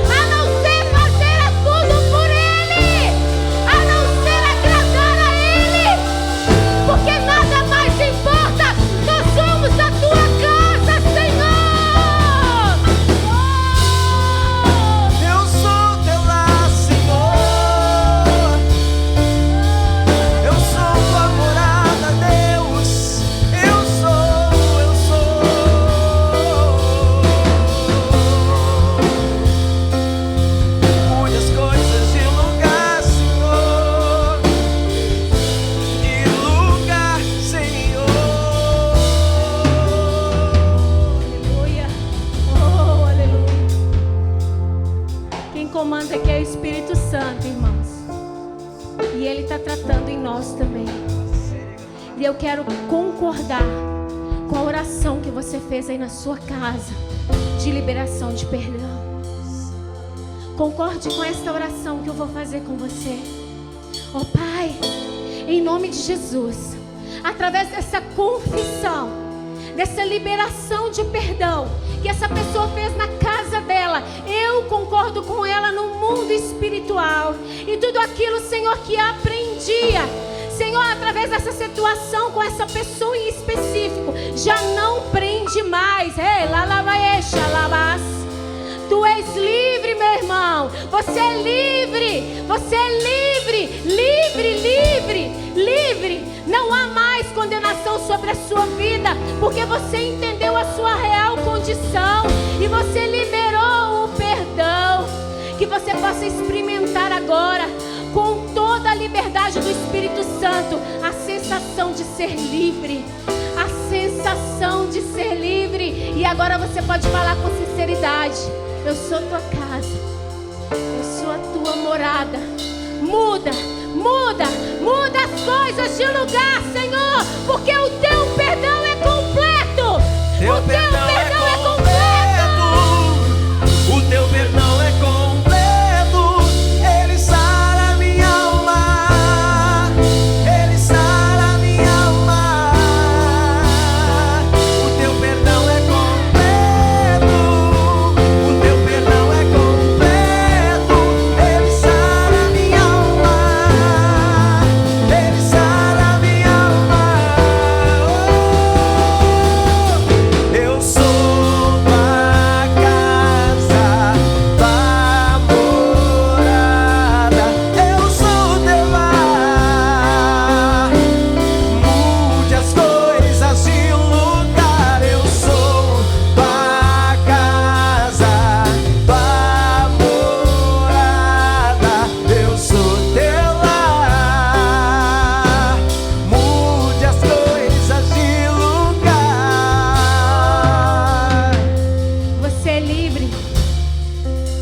a não ser fazer tudo por Ele, a não ser agradar a Ele, porque nada mais importa. Nós somos a tua casa, Senhor. Eu sou teu lar, Senhor. Eu sou tua morada, Deus. Eu sou. Mude as coisas de lugar, Senhor. De lugar, Senhor. Aleluia. Oh, aleluia. Quem comanda aqui é o Espírito Santo, irmãos. E Ele está tratando em nós também. E eu quero concordar com a oração que você fez aí na sua casa, de liberação de perdão. Concorde com esta oração que eu vou fazer com você. Oh Pai, em nome de Jesus, através dessa confissão, dessa liberação de perdão que essa pessoa fez na casa dela, eu concordo com ela no mundo espiritual. E tudo aquilo, Senhor, que aprendia, Senhor, através dessa situação com essa pessoa em específico, já não prende mais. Ei, lalabaexa, labas. Tu és livre, meu irmão. Você é livre. Você é livre. Livre, livre, livre. Não há mais condenação sobre a sua vida, porque você entendeu a sua real condição e você liberou o perdão. você possa experimentar agora, com toda a liberdade do Espírito Santo, a sensação de ser livre. A sensação de ser livre. E agora você pode falar com sinceridade: eu sou tua casa, eu sou a tua morada. Muda, muda, muda as coisas de lugar, Senhor, porque o teu perdão é completo. O teu perdão é completo. O teu perdão é completo. Ele sara minha alma. Ele sara minha alma. O teu perdão é completo. O teu perdão é completo. Ele sara minha alma. Ele sara minha alma. Eu sou tua casa, tua morada. Eu sou teu lar. Mude as coisas de lugar. Eu sou tua casa, tua morada. Eu sou teu lar. Mude as coisas de lugar. Você é livre.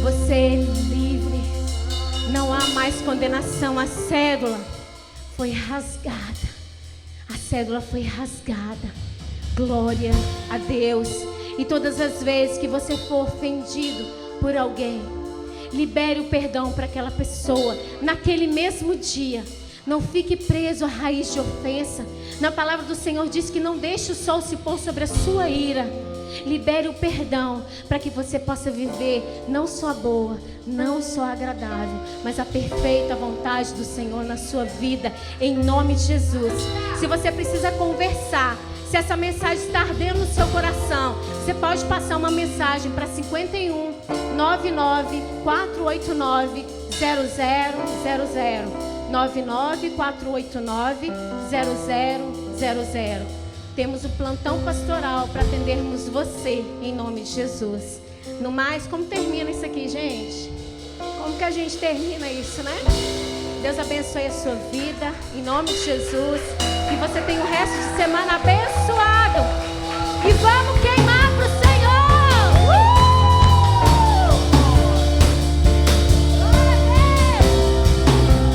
Você é livre. Não há mais condenação. A cédula foi rasgada. A cédula foi rasgada. Glória a Deus. E todas as vezes que você for ofendido por alguém, libere o perdão para aquela pessoa naquele mesmo dia. Não fique preso à raiz de ofensa. Na palavra do Senhor diz que não deixe o sol se pôr sobre a sua ira. Libere o perdão para que você possa viver não só a boa, não só a agradável, mas a perfeita vontade do Senhor na sua vida, em nome de Jesus. Se você precisa conversar, se essa mensagem está ardendo no seu coração, você pode passar uma mensagem para 51 99 489 0000 99 489 0000. Temos o plantão pastoral para atendermos você, em nome de Jesus. No mais, como termina isso aqui, gente? Como que a gente termina isso, né? Deus abençoe a sua vida, em nome de Jesus. Que você tenha o resto de semana abençoado. E vamos quem